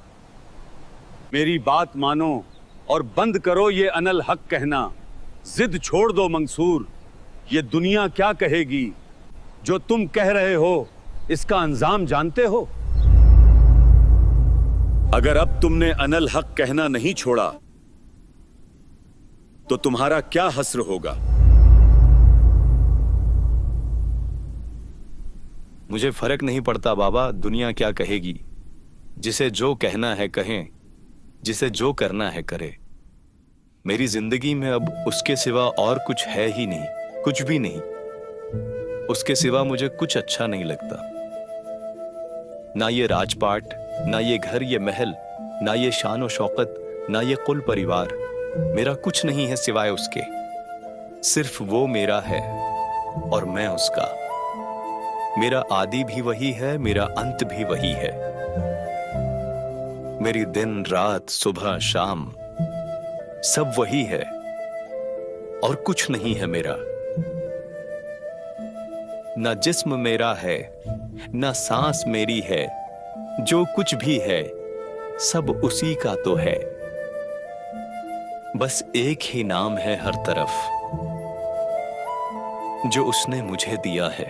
मेरी बात मानो और बंद करो ये अनल हक कहना। जिद छोड़ दो मंसूर, ये दुनिया क्या कहेगी? जो तुम कह रहे हो इसका अंजाम जानते हो? अगर अब तुमने अनल हक कहना नहीं छोड़ा तो तुम्हारा क्या हस्र होगा? मुझे फर्क नहीं पड़ता बाबा दुनिया क्या कहेगी। जिसे जो कहना है कहें, जिसे जो करना है करे। मेरी जिंदगी में अब उसके सिवा और कुछ है ही नहीं, कुछ भी नहीं। उसके सिवा मुझे कुछ अच्छा नहीं लगता। ना ये राजपाट, ना ये घर, ये महल, ना ये शान और शौकत, ना ये कुल परिवार, मेरा कुछ नहीं है सिवाय उसके। सिर्फ वो मेरा है और मैं उसका। मेरा आदि भी वही है, मेरा अंत भी वही है। मेरी दिन रात सुबह शाम सब वही है और कुछ नहीं है मेरा। ना जिस्म मेरा है, ना सांस मेरी है, जो कुछ भी है सब उसी का तो है। बस एक ही नाम है हर तरफ जो उसने मुझे दिया है,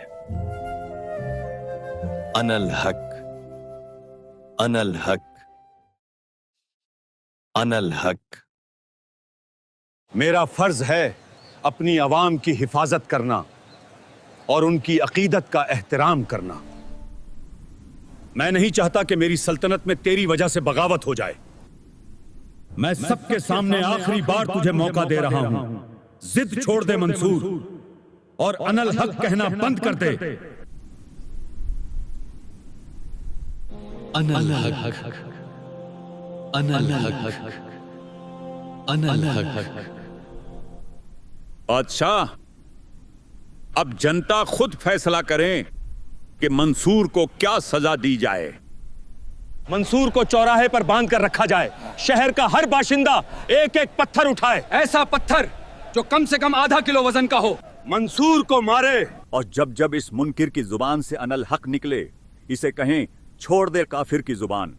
अनल हक, अनल हक, अनल हक। मेरा फर्ज है अपनी आवाम की हिफाजत करना और उनकी अकीदत का एहतराम करना। मैं नहीं चाहता कि मेरी सल्तनत में तेरी वजह से बगावत हो जाए। मैं सबके सामने आखिरी बार तुझे मौका दे रहा हूं। जिद छोड़ दे मंसूर और अनल हक कहना बंद कर दे। अनल हक, अनल हक, अनल हक। बादशाह, अब जनता खुद फैसला करें कि मंसूर को क्या सजा दी जाए। मंसूर को चौराहे पर बांध कर रखा जाए। शहर का हर बाशिंदा एक एक पत्थर उठाए, ऐसा पत्थर जो कम से कम आधा किलो वजन का हो। मंसूर को मारे। और जब जब इस मुनकिर की जुबान से अनल हक निकले, इसे कहें छोड़ दे काफिर की जुबान,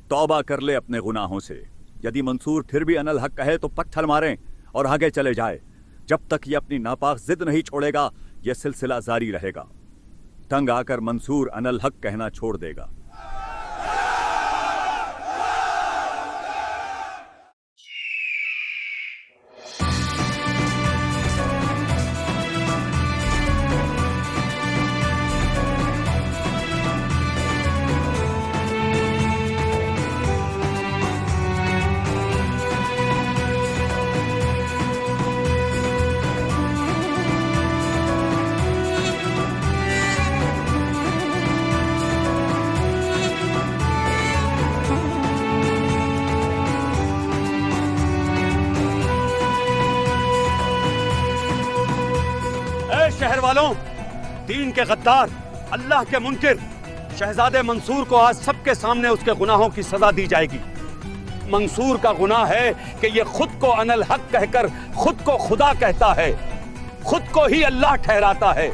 तौबा कर ले अपने गुनाहों से। यदि मंसूर फिर भी अनल हक कहे तो पत्थर मारें और आगे चले जाए। जब तक ये अपनी नापाक जिद नहीं छोड़ेगा यह सिलसिला जारी रहेगा। तंग आकर मंसूर अनल हक कहना छोड़ देगा। शहर वालों, दीन के गद्दार, अल्लाह के मुनकिर शहजादे मंसूर को आज सबके सामने उसके गुनाहों की सजा दी जाएगी। मंसूर का गुनाह है कि ये खुद को अनल हक कहकर खुद को खुदा कहता है, खुद को ही अल्लाह ठहराता है।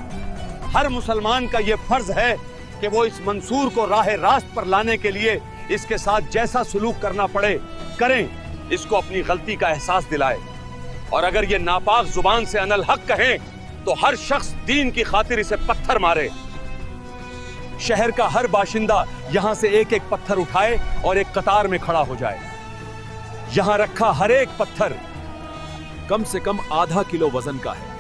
हर मुसलमान का ये फर्ज है कि वो इस मंसूर को राह रास्त पर लाने के लिए इसके साथ जैसा सुलूक करना पड़े करें, इसको अपनी गलती का एहसास दिलाए। और अगर ये नापाक जुबान से अनल हक कहें तो हर शख्स दीन की खातिर इसे पत्थर मारे। शहर का हर बाशिंदा यहां से एक एक पत्थर उठाए और एक कतार में खड़ा हो जाए। यहां रखा हर एक पत्थर कम से कम आधा किलो वजन का है।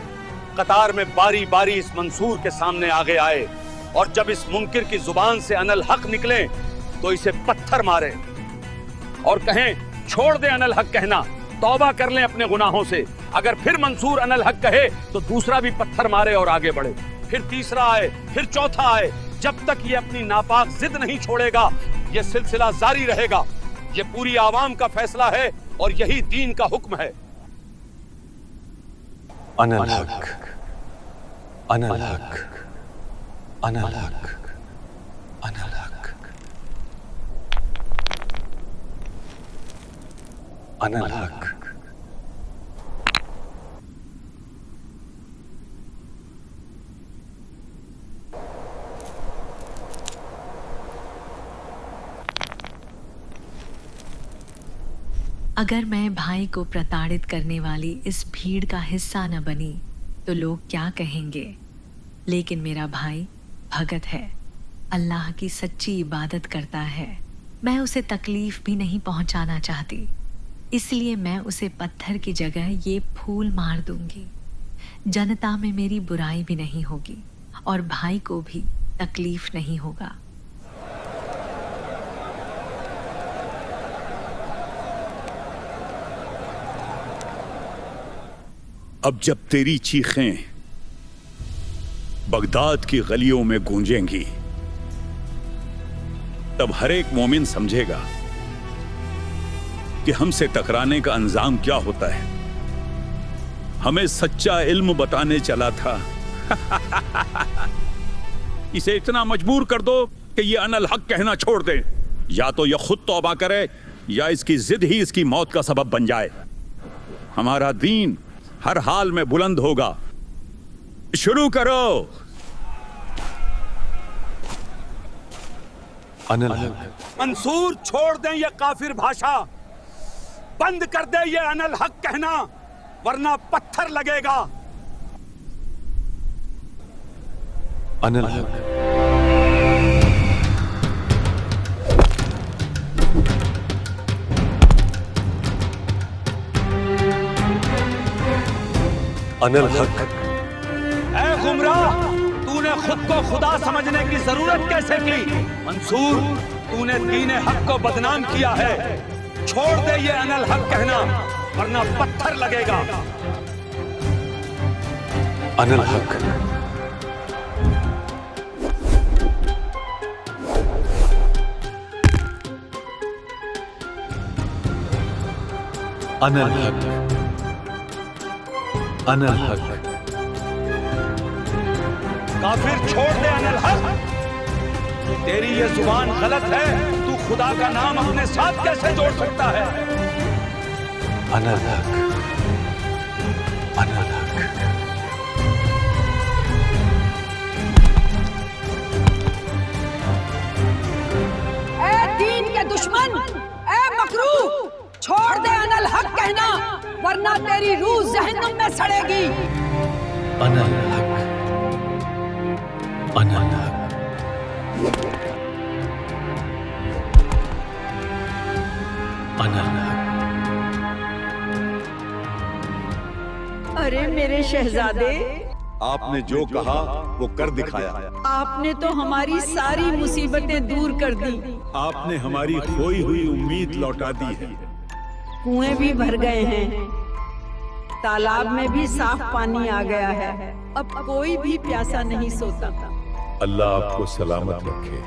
कतार में बारी बारी इस मंसूर के सामने आगे आए और जब इस मुनकिर की जुबान से अनल हक निकले तो इसे पत्थर मारे और कहें छोड़ दे अनल हक कहना, तौबा कर लें अपने गुनाहों से। अगर फिर मंसूर अनल हक कहे तो दूसरा भी पत्थर मारे और आगे बढ़े। फिर तीसरा आए, फिर चौथा आए। जब तक ये अपनी नापाक जिद नहीं छोड़ेगा ये सिलसिला जारी रहेगा। ये पूरी आवाम का फैसला है और यही दीन का हुक्म है। अनल हक, अनल हक, अनल हक, अनल हक, अनल हक। अगर मैं भाई को प्रताड़ित करने वाली इस भीड़ का हिस्सा न बनी तो लोग क्या कहेंगे, लेकिन मेरा भाई भगत है, अल्लाह की सच्ची इबादत करता है। मैं उसे तकलीफ भी नहीं पहुंचाना चाहती, इसलिए मैं उसे पत्थर की जगह ये फूल मार दूंगी। जनता में मेरी बुराई भी नहीं होगी और भाई को भी तकलीफ नहीं होगा। अब जब तेरी चीखें बगदाद की गलियों में गूंजेंगी, तब हर एक मोमिन समझेगा कि हमसे टकराने का अंजाम क्या होता है। हमें सच्चा इल्म बताने चला था। इसे इतना मजबूर कर दो कि ये अनल हक कहना छोड़ दे, या तो यह खुद तौबा करे या इसकी जिद ही इसकी मौत का सबब बन जाए। हमारा दीन हर हाल में बुलंद होगा। शुरू करो। अनल हक। मंसूर, छोड़ दें ये काफिर भाषा, बंद कर दे ये अनल हक कहना, वरना पत्थर लगेगा। अनल हक। अनल हक। ऐ गुमराह, तूने खुद को खुदा समझने की जरूरत कैसे की? मंसूर, तूने दीन हक को बदनाम किया है। छोड़ दे ये अनल हक कहना, वरना पत्थर लगेगा। अनल हक। अनल हक। अनल हक। काफिर, छोड़ दे अनल हक। तेरी ये जुबान गलत है। तू खुदा का नाम अपने साथ कैसे जोड़ सकता है? अनल हक। अनल हक। ए दीन के दुश्मन, ए मकरू, छोड़ दे अनल हक कहना, वरना तेरी रूह जहन्नुम में सड़ेगी। अनल हक। अनल हक। अनल हक। अरे मेरे शहजादे, आपने जो कहा वो कर दिखाया। आपने तो हमारी सारी मुसीबतें दूर कर दी। आपने हमारी खोई हुई उम्मीद लौटा दी है। कुएं भी भर गए हैं, तालाब में भी साफ पानी आ गया है। अब कोई भी प्यासा नहीं सोता। अल्लाह आपको सलामत रखे।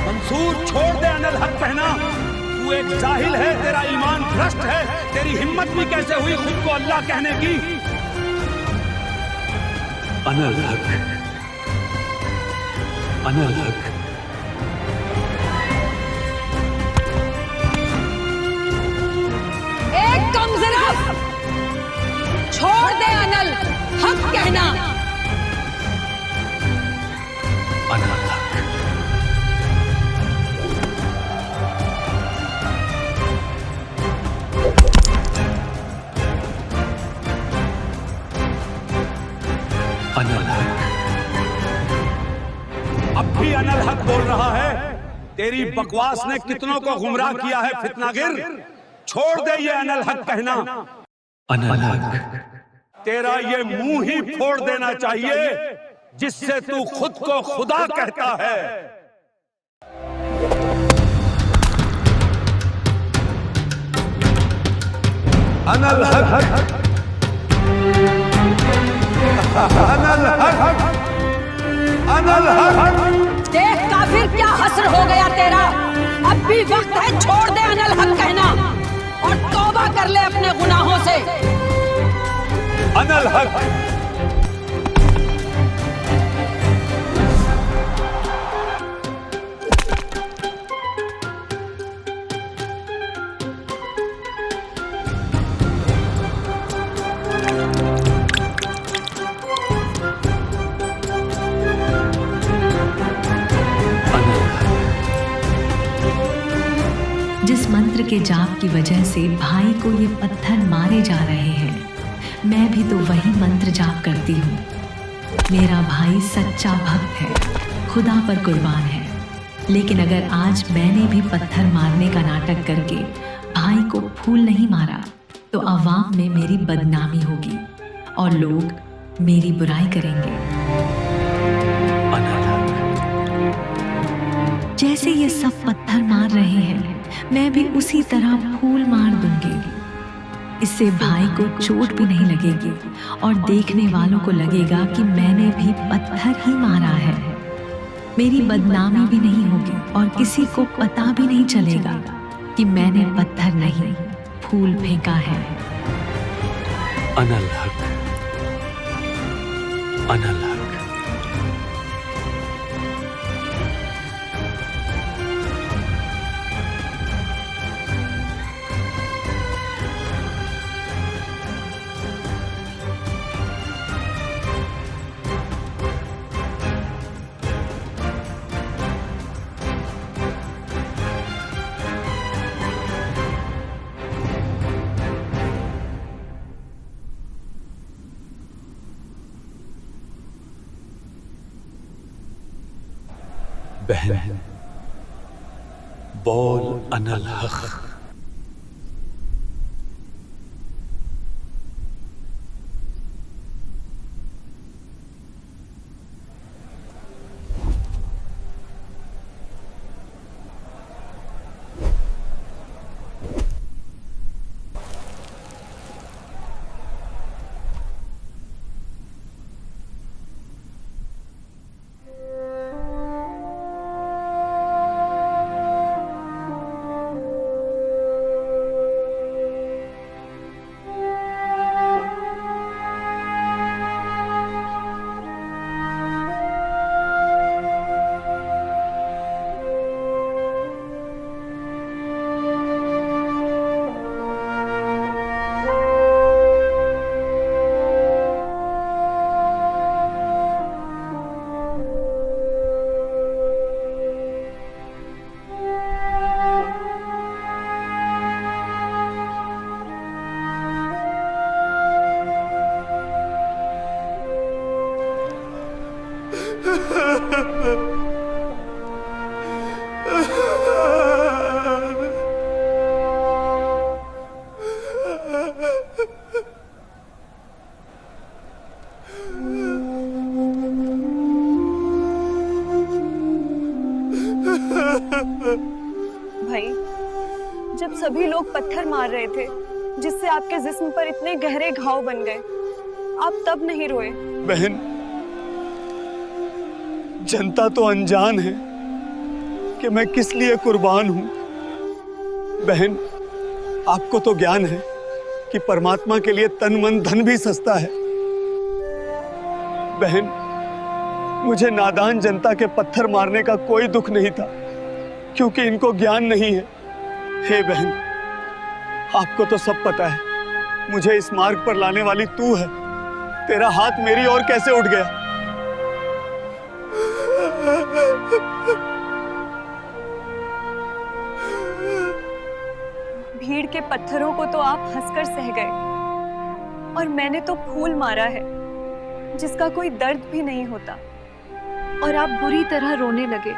मंसूर, छोड़ दे अनल हक कहना। तू एक जाहिल है, तेरा ईमान भ्रष्ट है। तेरी हिम्मत भी कैसे हुई खुद को अल्लाह कहने की? अनल हक। अनल हक। एक कमजोर, छोड़ दे अनल हक कहना। अनल हक। अनल हक। अब भी अनल हक बोल रहा है। तेरी बकवास ने कितनों को गुमराह किया है फितनागिर। छोड़ दे ये अनल हक कहना। अनल हक। तेरा ये मुंह ही फोड़ देना चाहिए जिससे तू खुद को खुदा कहता है। अनल हक। अनल हक। अनल हक। देख काफिर, क्या हस्र हो गया तेरा। अब भी वक्त है, छोड़ दे अनल हक कहना और तौबा कर ले अपने गुनाहों से। अनल हक। जिस मंत्र के जाप की वजह से भाई को ये पत्थर मारे जा रहे हैं, मैं भी तो वही मंत्र जाप करती हूँ। मेरा भाई सच्चा भक्त है, खुदा पर कुर्बान है। लेकिन अगर आज मैंने भी पत्थर मारने का नाटक करके भाई को फूल नहीं मारा, तो अवाम में मेरी बदनामी होगी और लोग मेरी बुराई करेंगे। जैसे ये सब पत्थर मार रहे हैं, मैं भी उसी तरह फूल मार दूंगी। इससे भाई को चोट भी नहीं लगेगी और देखने वालों को लगेगा कि मैंने भी पत्थर ही मारा है। मेरी बदनामी भी नहीं होगी और किसी को पता भी नहीं चलेगा कि मैंने पत्थर नहीं, फूल फेंका है। अनल हक, अनल हक। बहन, बोल अनल हक। भाई, जब सभी लोग पत्थर मार रहे थे जिससे आपके जिस्म पर इतने गहरे घाव बन गए, आप तब नहीं रोए? बहन, जनता तो अनजान है कि मैं किस लिए कुर्बान हूं। बहन, आपको तो ज्ञान है कि परमात्मा के लिए तन मन धन भी सस्ता है। बहन, मुझे नादान जनता के पत्थर मारने का कोई दुख नहीं था, क्योंकि इनको ज्ञान नहीं है। हे बहन, आपको तो सब पता है, मुझे इस मार्ग पर लाने वाली तू है। तेरा हाथ मेरी ओर कैसे उठ गया? भीड़ के पत्थरों को तो आप हंसकर सह गए, और मैंने तो फूल मारा है जिसका कोई दर्द भी नहीं होता, और आप बुरी तरह रोने लगे।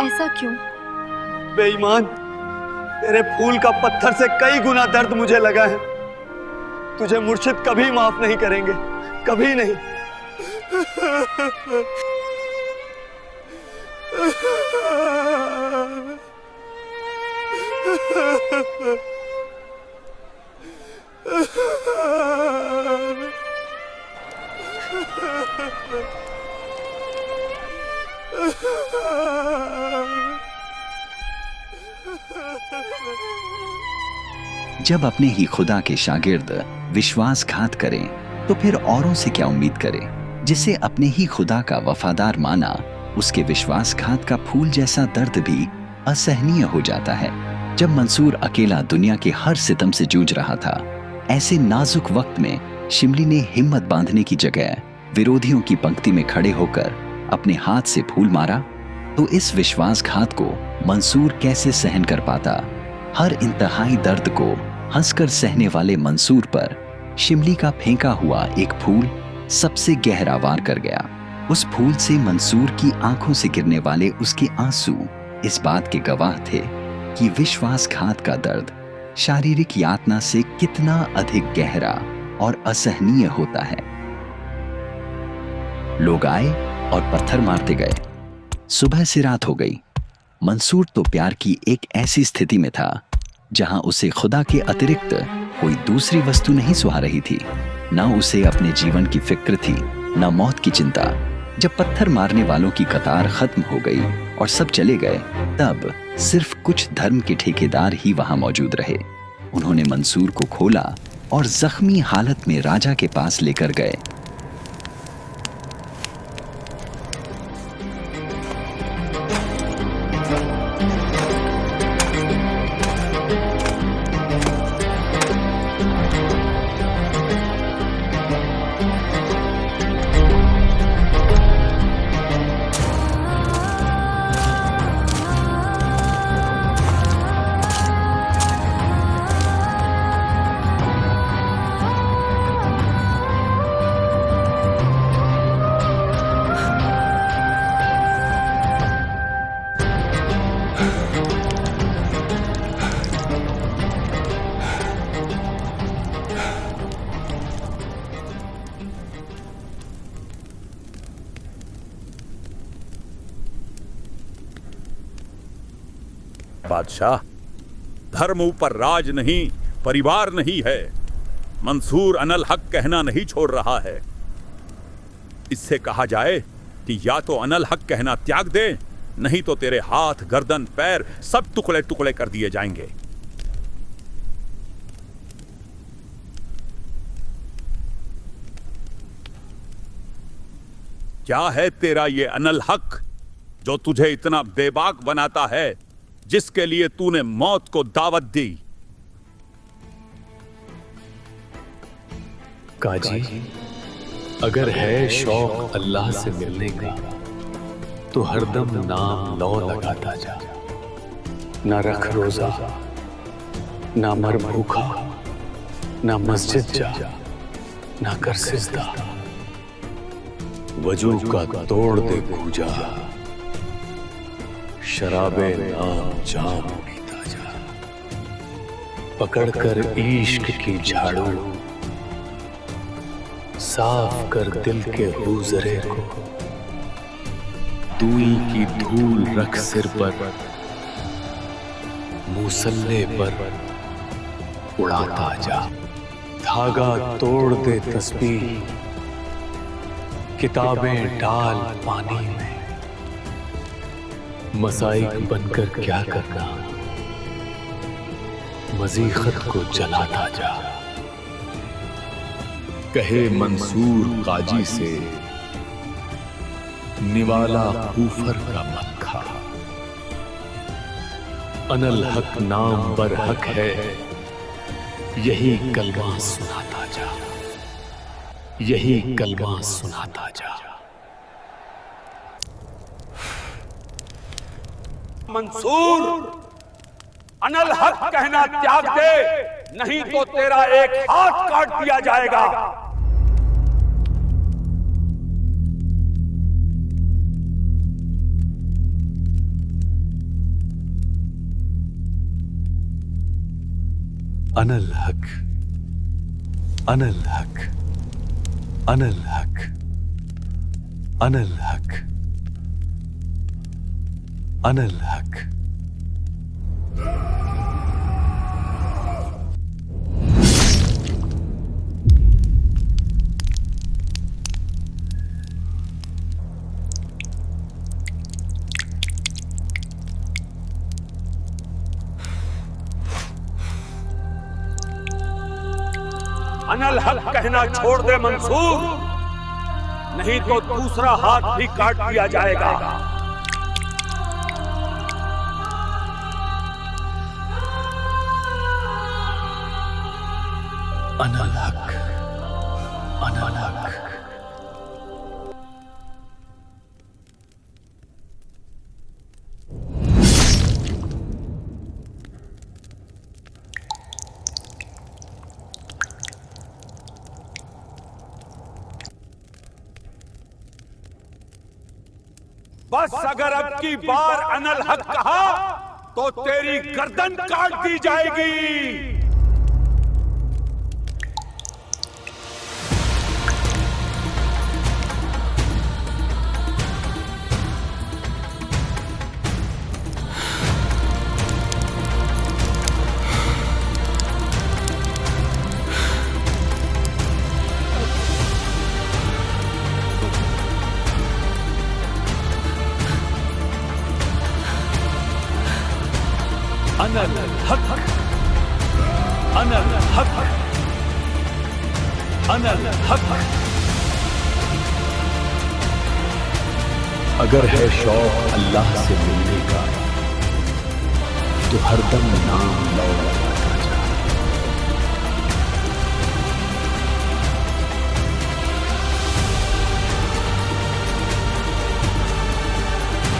ऐसा क्यों? बेईमान, तेरे फूल का पत्थर से कई गुना दर्द मुझे लगा है। तुझे मुर्शिद कभी माफ नहीं करेंगे, कभी नहीं। जब अपने ही खुदा के शागिर्द विश्वासघात करें तो फिर औरों से क्या उम्मीद करें। जिसे अपने ही खुदा का वफादार माना, उसके विश्वासघात का फूल जैसा दर्द भी असहनीय हो जाता है। जब मंसूर अकेला दुनिया के हर सितम से जूझ रहा था, ऐसे नाजुक वक्त में शिमली ने हिम्मत बांधने की जगह विरोधियों की पंक्ति में खड़े होकर अपने हाथ से फूल मारा, तो इस विश्वासघात को मंसूर कैसे सहन कर पाता। हर इंतहाई दर्द को हंसकर सहने वाले मंसूर पर शिमली का फेंका हुआ एक फूल सबसे गहरा वार कर गया। उस फूल से मंसूर की आंखों से गिरने वाले उसके आंसू इस बात के गवाह थे कि विश्वासघात का दर्द शारीरिक यातना से कितना अधिक गहरा और असहनीय होता है। लोग आए और पत्थर मारते गए। सुबह से रात हो गई। मंसूर तो प्यार की एक ऐसी स्थिति में था जहां उसे खुदा के अतिरिक्त कोई दूसरी वस्तु नहीं सुहा रही थी। ना उसे अपने जीवन की फिक्र थी, ना मौत की चिंता। जब पत्थर मारने वालों की कतार खत्म हो गई और सब चले गए, तब सिर्फ कुछ धर्म के ठेकेदार ही वहां मौजूद रहे। उन्होंने मंसूर को खोला और जख्मी हालत में राजा के पास लेकर गए। बादशाह, धर्म ऊपर राज नहीं, परिवार नहीं है। मंसूर अनल हक कहना नहीं छोड़ रहा है। इससे कहा जाए कि या तो अनल हक कहना त्याग दे, नहीं तो तेरे हाथ, गर्दन, पैर सब टुकड़े टुकड़े कर दिए जाएंगे। क्या है तेरा ये अनल हक जो तुझे इतना बेबाक बनाता है, जिसके लिए तूने मौत को दावत दी? काजी, अगर है शौक अल्लाह से मिलने का तो हरदम नाम लो लगाता जा। ना रख रोजा, ना मर भूखा, ना मस्जिद जा, ना कर सिजदा। वजू का तोड़ दे पूजा, शराबे नाम जाम पीता जा। पकड़ कर इश्क की झाड़ू, साफ कर दिल के हुजरे को। दूई की धूल रख सिर पर, मुसल्ले पर उड़ाता जा। धागा तोड़ दे तस्बीह, किताबें डाल पानी में। मसाइक बनकर क्या करना, मजीखत को जलाता जा। कहे मंसूर काजी से, निवाला कूफर का मत खा। अनल हक नाम बर हक है, यही कलमा सुनाता जा, यही कलमा सुनाता जा। मंसूर, अनल हक कहना त्याग दे, नहीं तो तेरा एक हाथ काट दिया जाएगा। अनल हक, अनल हक, अनल हक, अनल हक, अनल हक। अनल हक कहना छोड़ दे मंसूर, नहीं तो दूसरा हाथ भी काट दिया जाएगा। अनल हक, अनल हक। बस अगर अब की बार अनल हक कहा तो तेरी गर्दन काट दी जाएगी। अनल हक, अनल हक, अनल हक। अगर है शौक अल्लाह से मिलने का तो हरदम नाम लो लगाता जा।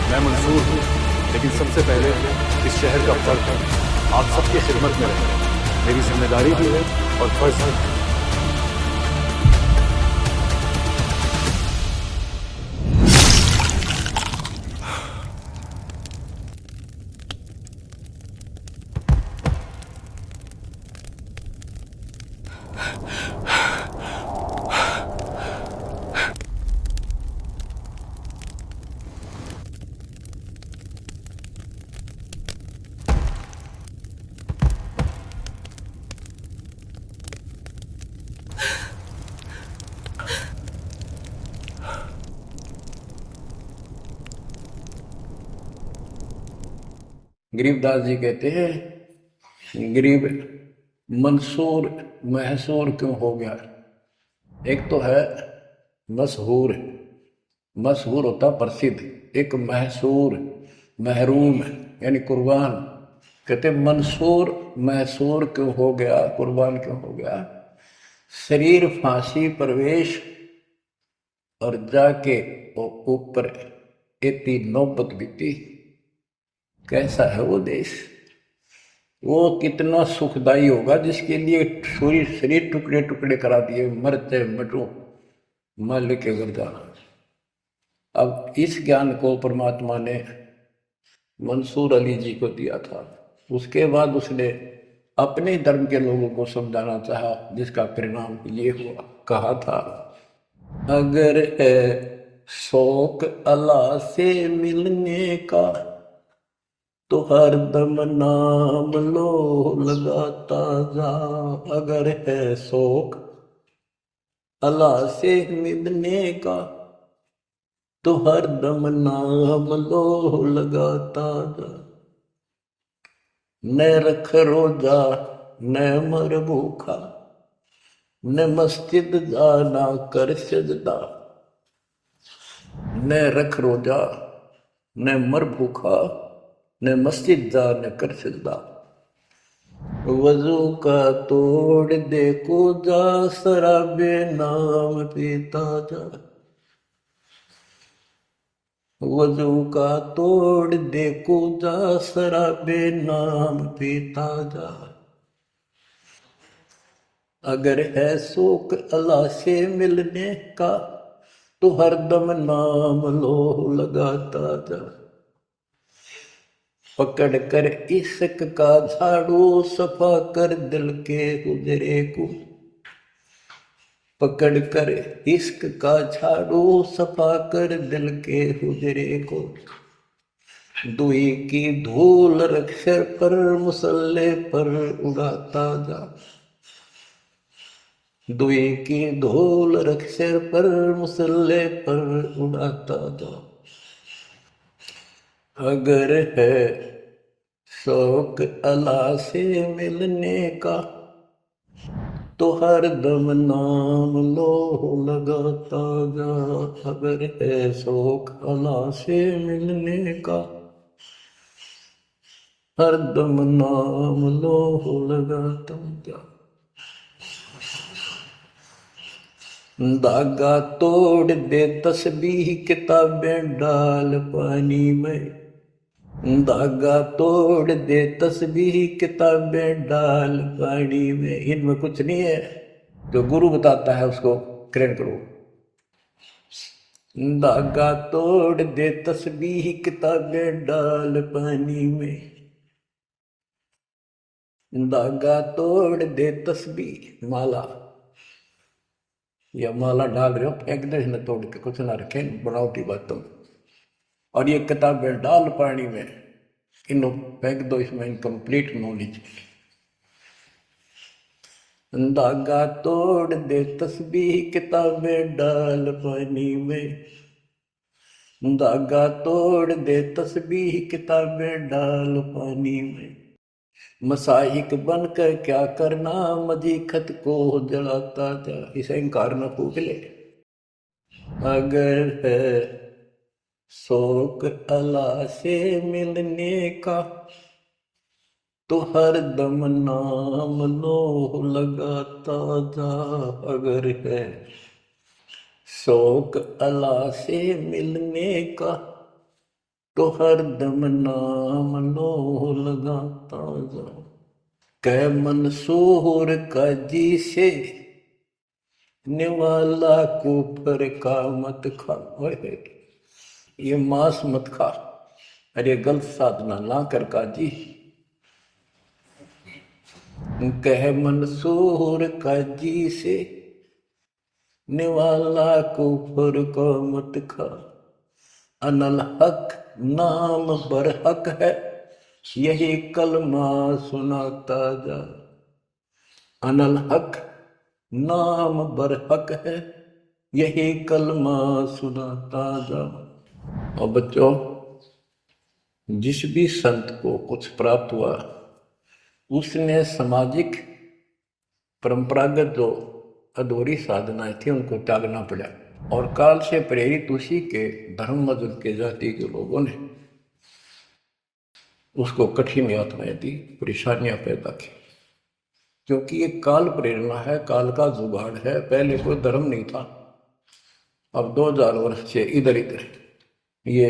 मैं मंसूर हूँ, लेकिन सबसे पहले इस शहर का फर्ज आप सबकी खिदमत में रहे। मेरी जिम्मेदारी भी है और फर्ज है। गरीबदास जी कहते हैं गरीब मंसूर महसूर क्यों हो गया। एक तो है मशहूर, मशहूर होता प्रसिद्ध, एक महसूर महरूम यानी कुर्बान। कहते मंसूर महसूर क्यों हो गया, कुर्बान क्यों हो गया। शरीर फांसी प्रवेश और जाके ऊपर इतनी नौबत बीती। कैसा है वो देश, वो कितना सुखदाई होगा जिसके लिए शरीर टुकड़े टुकड़े करा दिए, मरते मटो मल के घर जाना। अब इस ज्ञान को परमात्मा ने मंसूर अली जी को दिया था। उसके बाद उसने अपने धर्म के लोगों को समझाना चाहा, जिसका परिणाम ये हुआ। कहा था अगर है शौक अल्लाह से मिलने का तो हर दम नाम लो लगाता जा। अगर है शौक अल्लाह से मिलने का तो हर दम नाम लो लगाता जा। न रख रोजा न मर भूखा, न मस्जिद जाना कर सजदा। न रख रोजा न मर भूखा, न मस्जिद जा न कर सजदा। वजू का तोड़ दे को जा, शराबे नाम पीता जा। वजू का तोड़ दे को जा, शराबे नाम पीता जा। अगर है शौक अल्लाह से मिलने का तो हरदम नाम लो लगाता जा। पकड़ कर इश्क का झाड़ू सफा कर दिल के हुजरे को। पकड़ कर इश्क का झाड़ू सफा कर दिल के हुजरे को। दुई की धूल रख सिर पर मुसल्ले पर उड़ाता जा। दुई की धूल रख सिर पर मुसल्ले पर उड़ाता जा। अगर है शौक अल्लाह से मिलने का तो हर दम नाम लो लगाता जा, अगर है शौक अल्लाह से मिलने का, हर दम नाम लो लगाता जा। धागा तोड़ दे तस्बीह किताबें डाल पानी में, धागा तोड़ दे तस्बीह किताबें डाल पानी में। इनमें कुछ नहीं है, जो गुरु बताता है उसको ग्रहण करो। धागा तोड़ दे तस्बीह किताबें डाल पानी में, धागा तोड़ दे तस्बीह माला, या माला डाल रहे हो फेंक दे इसने तोड़ के, कुछ ना रखे बनावटी बातों। और ये किताबें डाल पानी में, इनको फेंक दो, इसमें इनकम्प्लीट नॉलेज। धागा तोड़ दे तस्बीह किताबें डाल पानी में, धागा तोड़ दे तस्बीह किताबें डाल पानी में। मसाइक बनकर क्या करना, मजीखत को जलाता जा। इसे इंकार न फूक ले। अगर है शौक अल्लाह से मिलने का, तो हर दम नाम लो लगाता जा। अगर है शौक अल्लाह से मिलने का, तो हर दम नाम लो लगाता जा। कै मंसूर का जी से निवाला कुफर का मत खा। ये मांस मत खा, अरे गलत साधना ना कर काजी। कह मंसूर का जी से निवाला कुफर का मत खा। अनल हक नाम बरहक है, यही कलमा सुनाता जा। अनल हक नाम बरहक है, यही कलमा सुनाता जा। और बच्चों, जिस भी संत को कुछ प्राप्त हुआ, उसने सामाजिक परंपरागत जो अधूरी साधनाएं थी उनको त्यागना पड़ा। और काल से प्रेरित उसी के धर्म मजहब के जाति के लोगों ने उसको कठिन यातनाएं दी, परेशानियां पैदा की। क्योंकि ये काल प्रेरणा है, काल का जुगाड़ है। पहले कोई धर्म नहीं था, अब 2000 वर्ष से इधर इधर ये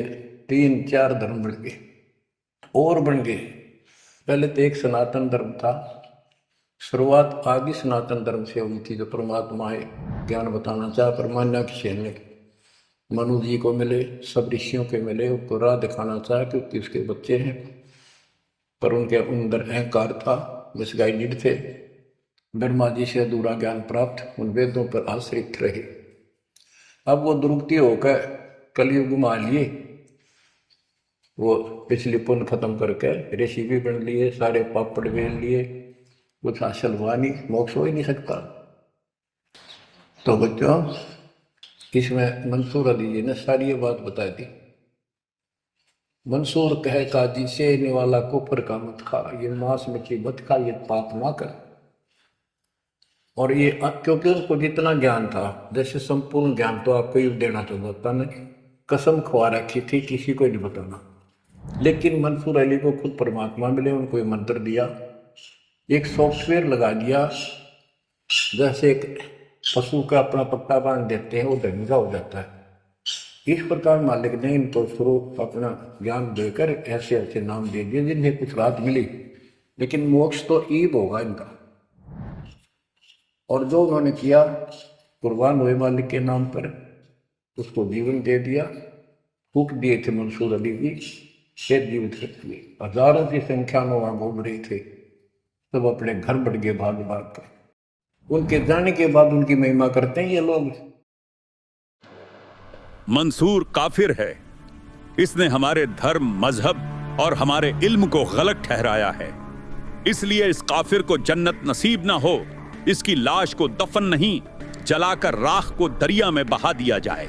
3-4 धर्म बढ़ गए और बन गए। पहले तो एक सनातन धर्म था, शुरुआत आदि सनातन धर्म से हुई थी, जो परमात्मा है ज्ञान बताना चाह परमान्या की छेड़ने के मनु जी को मिले, सब ऋषियों के मिले, उसको राह दिखाना चाह क्योंकि उसके बच्चे हैं, पर उनके अंदर अहंकार था, मिसगाइडेड थे। ब्रह्मा जी से अधूरा ज्ञान प्राप्त, उन वेदों पर आश्रित रहे। अब वो दुरुक्ति होकर कलयुग में आ लिए, वो पिछली पुण्य खत्म करके ऋषि भी बन लिए, सारे पापड़ बेल लिए, कुछ हासिल हुआ नहीं, मोक्ष हो ही नहीं सकता। तो बच्चों, इसमें मंसूर अली जी ने सारी ये बात बता दी। मंसूर कहे काजी से निवाला कुफर का मत खा, ये मांस मछली मत खा, ये पाप ना कर। और ये क्योंकि उनको जितना ज्ञान था, जैसे संपूर्ण ज्ञान तो आपको ही देना चाहता ना, कसम खवा रखी थी किसी को नहीं बताना। लेकिन मंसूर अली को खुद परमात्मा मिले, उनको ये मंत्र दिया, एक सॉफ्टवेयर लगा दिया, जैसे एक पशु का अपना पट्टा बांध देते हैं, वो ढंगा हो जाता है। इस प्रकार मालिक ने इनको शुरू अपना ज्ञान देकर ऐसे ऐसे नाम दे दिए जिन्हें कुछ राहत मिली, लेकिन मोक्ष तो ईब होगा इनका। और जो उन्होंने किया, कुर्बान हुए मालिक के नाम पर, उसको जीवन दे दिया। फूक दिए थे मंसूर अली जी, फिर जीवित रख दिए। हजारों की संख्या में वहां घूम रहे थे, सब अपने घर बढ़ गए भाग भाग कर। उनके जाने के बाद उनकी महिमा करते हैं ये लोग। मंसूर काफिर है, इसने हमारे धर्म, मजहब और हमारे इल्म को गलत ठहराया है। इसलिए इस काफिर को जन्नत नसीब ना हो। इसकी लाश को दफन नहीं, जलाकर राख को दरिया में बहा दिया जाए।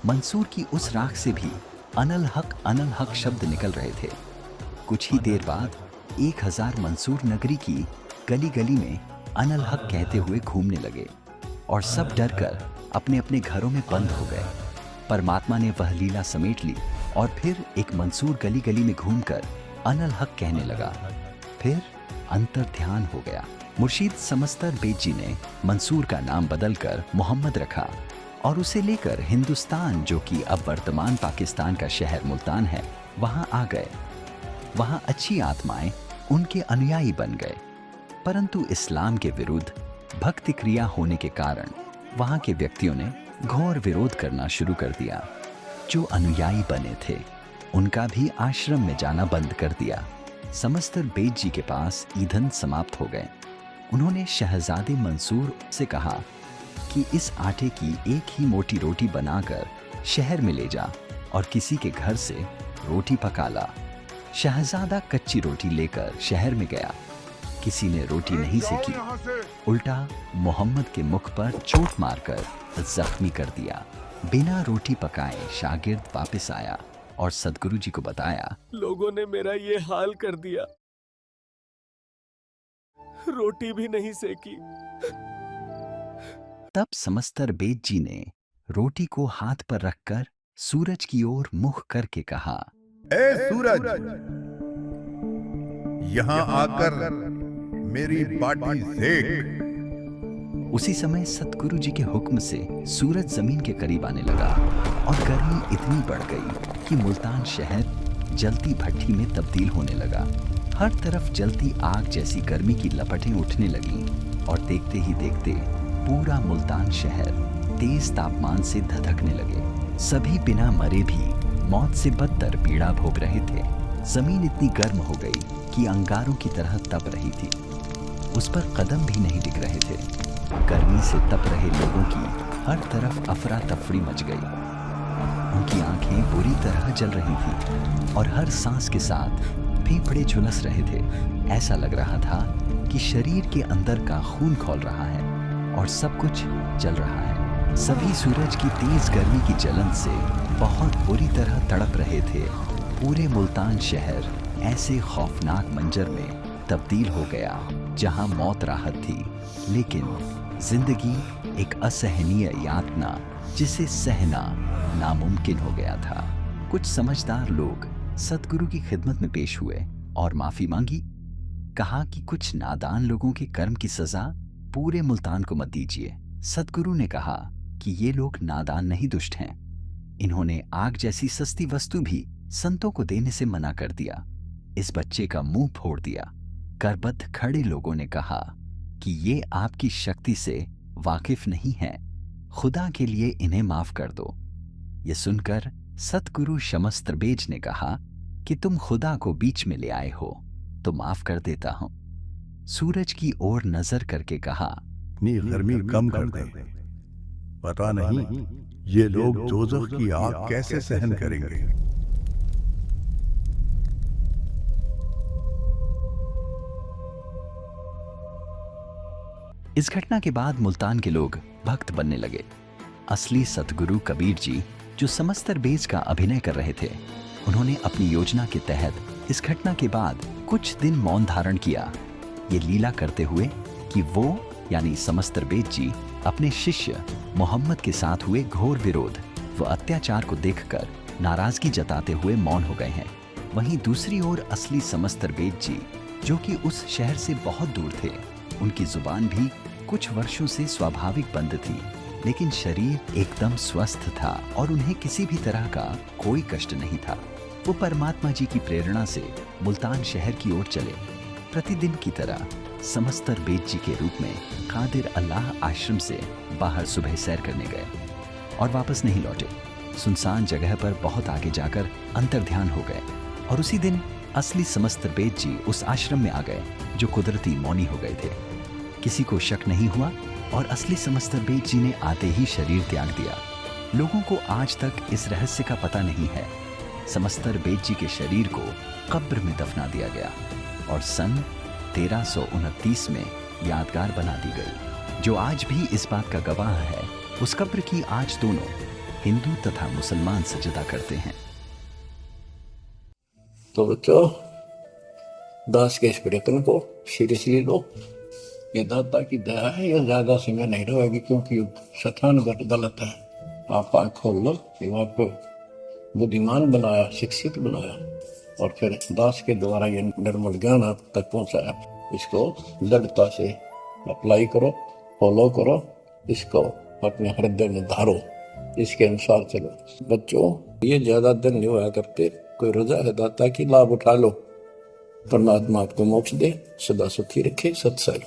मंसूर की उस राख से भी अनल हक शब्द निकल रहे थे। कुछ ही देर बाद 1000 मंसूर नगरी की गली गली में अनल हक कहते हुए घूमने लगे और सब डरकर अपने अपने घरों में बंद हो गए। परमात्मा ने वह लीला समेट ली और फिर एक मंसूर गली गली में घूमकर अनल हक कहने लगा। फिर अंतर ध्यान हो गया। मुर्शीद समस्तर बेग जी ने मंसूर का नाम बदलकर मोहम्मद रखा और उसे लेकर हिंदुस्तान, जो कि अब वर्तमान पाकिस्तान का शहर मुल्तान है, वहां आ गए। वहां अच्छी आत्माएं उनके अनुयायी बन गए, परंतु इस्लाम के विरुद्ध भक्ति क्रिया होने के कारण वहां के व्यक्तियों ने घोर विरोध करना शुरू कर दिया। जो अनुयायी बने थे उनका भी आश्रम में जाना बंद कर दिया। समस्तर बेग जी के पास ईंधन समाप्त हो गए। उन्होंने शहजादे मंसूर से कहा कि इस आटे की एक ही मोटी रोटी बनाकर शहर में ले जा और किसी के घर से रोटी पका ला। शहजादा कच्ची रोटी लेकर शहर में गया। किसी ने रोटी नहीं सेकी, उल्टा मोहम्मद के मुख पर चोट मारकर जख्मी कर दिया। बिना रोटी पकाए शागिर्द वापस आया और सदगुरु जी को बताया, लोगों ने मेरा ये हाल कर दिया, रोटी भी नहीं सेकी। तब समस्तर बेग जी ने रोटी को हाथ पर रखकर सूरज की ओर मुख करके कहा, ए सूरज, यहां आकर मेरी बाटी सेक। उसी समय सतगुरु जी के हुक्म से सूरज जमीन के करीब आने लगा और गर्मी इतनी बढ़ गई कि मुल्तान शहर जलती भट्टी में तब्दील होने लगा। हर तरफ जलती आग जैसी गर्मी की लपटें उठने लगीं और देखते ही देखते पूरा मुल्तान शहर तेज तापमान से धधकने लगे। सभी बिना मरे भी मौत से बदतर पीड़ा भोग रहे थे। जमीन इतनी गर्म हो गई कि अंगारों की तरह तप रही थी। उस पर कदम भी नहीं टिक रहे थे। गर्मी से तप रहे लोगों की हर तरफ अफरा तफरी मच गई। उनकी आंखें बुरी तरह जल रही थी और हर सांस के साथ फेफड़े झुलस रहे थे। ऐसा लग रहा था कि शरीर के अंदर का खून खौल रहा है और सब कुछ जल रहा है। सभी सूरज की तेज गर्मी की जलन से बहुत बुरी तरह तड़प रहे थे। पूरे मुल्तान शहर ऐसे खौफनाक मंजर में तब्दील हो गया जहां मौत राहत थी, लेकिन जिंदगी एक असहनीय यातना जिसे सहना नामुमकिन हो गया था। कुछ समझदार लोग सतगुरु की खिदमत में पेश हुए और माफी मांगी। कहा कि कुछ नादान लोगों के कर्म की सजा पूरे मुल्तान को मत दीजिए। सतगुरु ने कहा कि ये लोग नादान नहीं, दुष्ट हैं। इन्होंने आग जैसी सस्ती वस्तु भी संतों को देने से मना कर दिया। इस बच्चे का मुंह फोड़ दिया। करबद्ध खड़े लोगों ने कहा कि ये आपकी शक्ति से वाकिफ नहीं है, खुदा के लिए इन्हें माफ कर दो। ये सुनकर सतगुरु शमस्त्रबेज ने कहा कि तुम खुदा को बीच में ले आए हो तो माफ कर देता हूं। सूरज की ओर नजर करके कहा, इतनी गर्मी कम कर दे। पता नहीं ये लोग दोज़ख की आग कैसे सहन करेंगे। इस घटना के बाद मुल्तान के लोग भक्त बनने लगे। असली सतगुरु कबीर जी जो समस्तर बेज का अभिनय कर रहे थे, उन्होंने अपनी योजना के तहत इस घटना के बाद कुछ दिन मौन धारण किया, ये लीला करते हुए कि वो यानी समस्तर बेज जी अपने शिष्य मोहम्मद के साथ हुए घोर विरोध व अत्याचार को देखकर नाराजगी जताते हुए मौन हो गए हैं। वहीं दूसरी ओर असली समस्तर बेज जी जो कि उस शहर से बहुत दूर थे, उनकी जुबान भी कुछ वर्षों से स्वाभाविक बंद थी, लेकिन शरीर एकदम स्वस्थ था और उन्हें किसी भी तरह का कोई कष्ट नहीं था। वो परमात्मा जी की प्रेरणा से मुल्तान शहर की ओर चले। प्रतिदिन की तरह समस्तर बेज जी के रूप में कादिर अल्लाह आश्रम से बाहर सुबह सैर करने गए और वापस नहीं लौटे। सुनसान जगह पर बहुत आगे जाकर अंतर्ध्यान हो गए और उसी दिन असली समस्तर बेज जी उस आश्रम में आ गए जो कुदरती मौनी हो गए थे। किसी को शक नहीं हुआ और असली समस्तर बेज जी ने आते ही शरीर त्याग दिया। लोगों को आज तक इस रहस्य का पता नहीं है। समस्तर बेज जी के शरीर को कब्र में दफना दिया गया और सन 1329 में यादगार बना दी गई। जो आज भी इस बात का गवाह है, उस कब्र की आज दोनों हिंदू तथा मुसलमान सजदा करते हैं। तो बच्चों, दास के इस प्रयत्न को सीरियसली लो। ये दाता की दया है, ये ज्यादा समय नहीं रहेगी, क्योंकि शैतान गलत है। आप आँख खोल लो, ये आपको बुद्धिमान बनाया, शिक्षित बनाया, और फिर दास के द्वारा ये निर्मल ज्ञान आप तक पहुंचाया। इसको दृढ़ता से अप्लाई करो, फॉलो करो, इसको अपने हृदय में धारो, इसके अनुसार चलो। बच्चों, ये ज्यादा दिन नहीं हुआ करते, कोई रजा है दाता की, लाभ उठा लो। परमात्मा आपको मोक्ष दे, सदा सुखी रखे। सत्संग।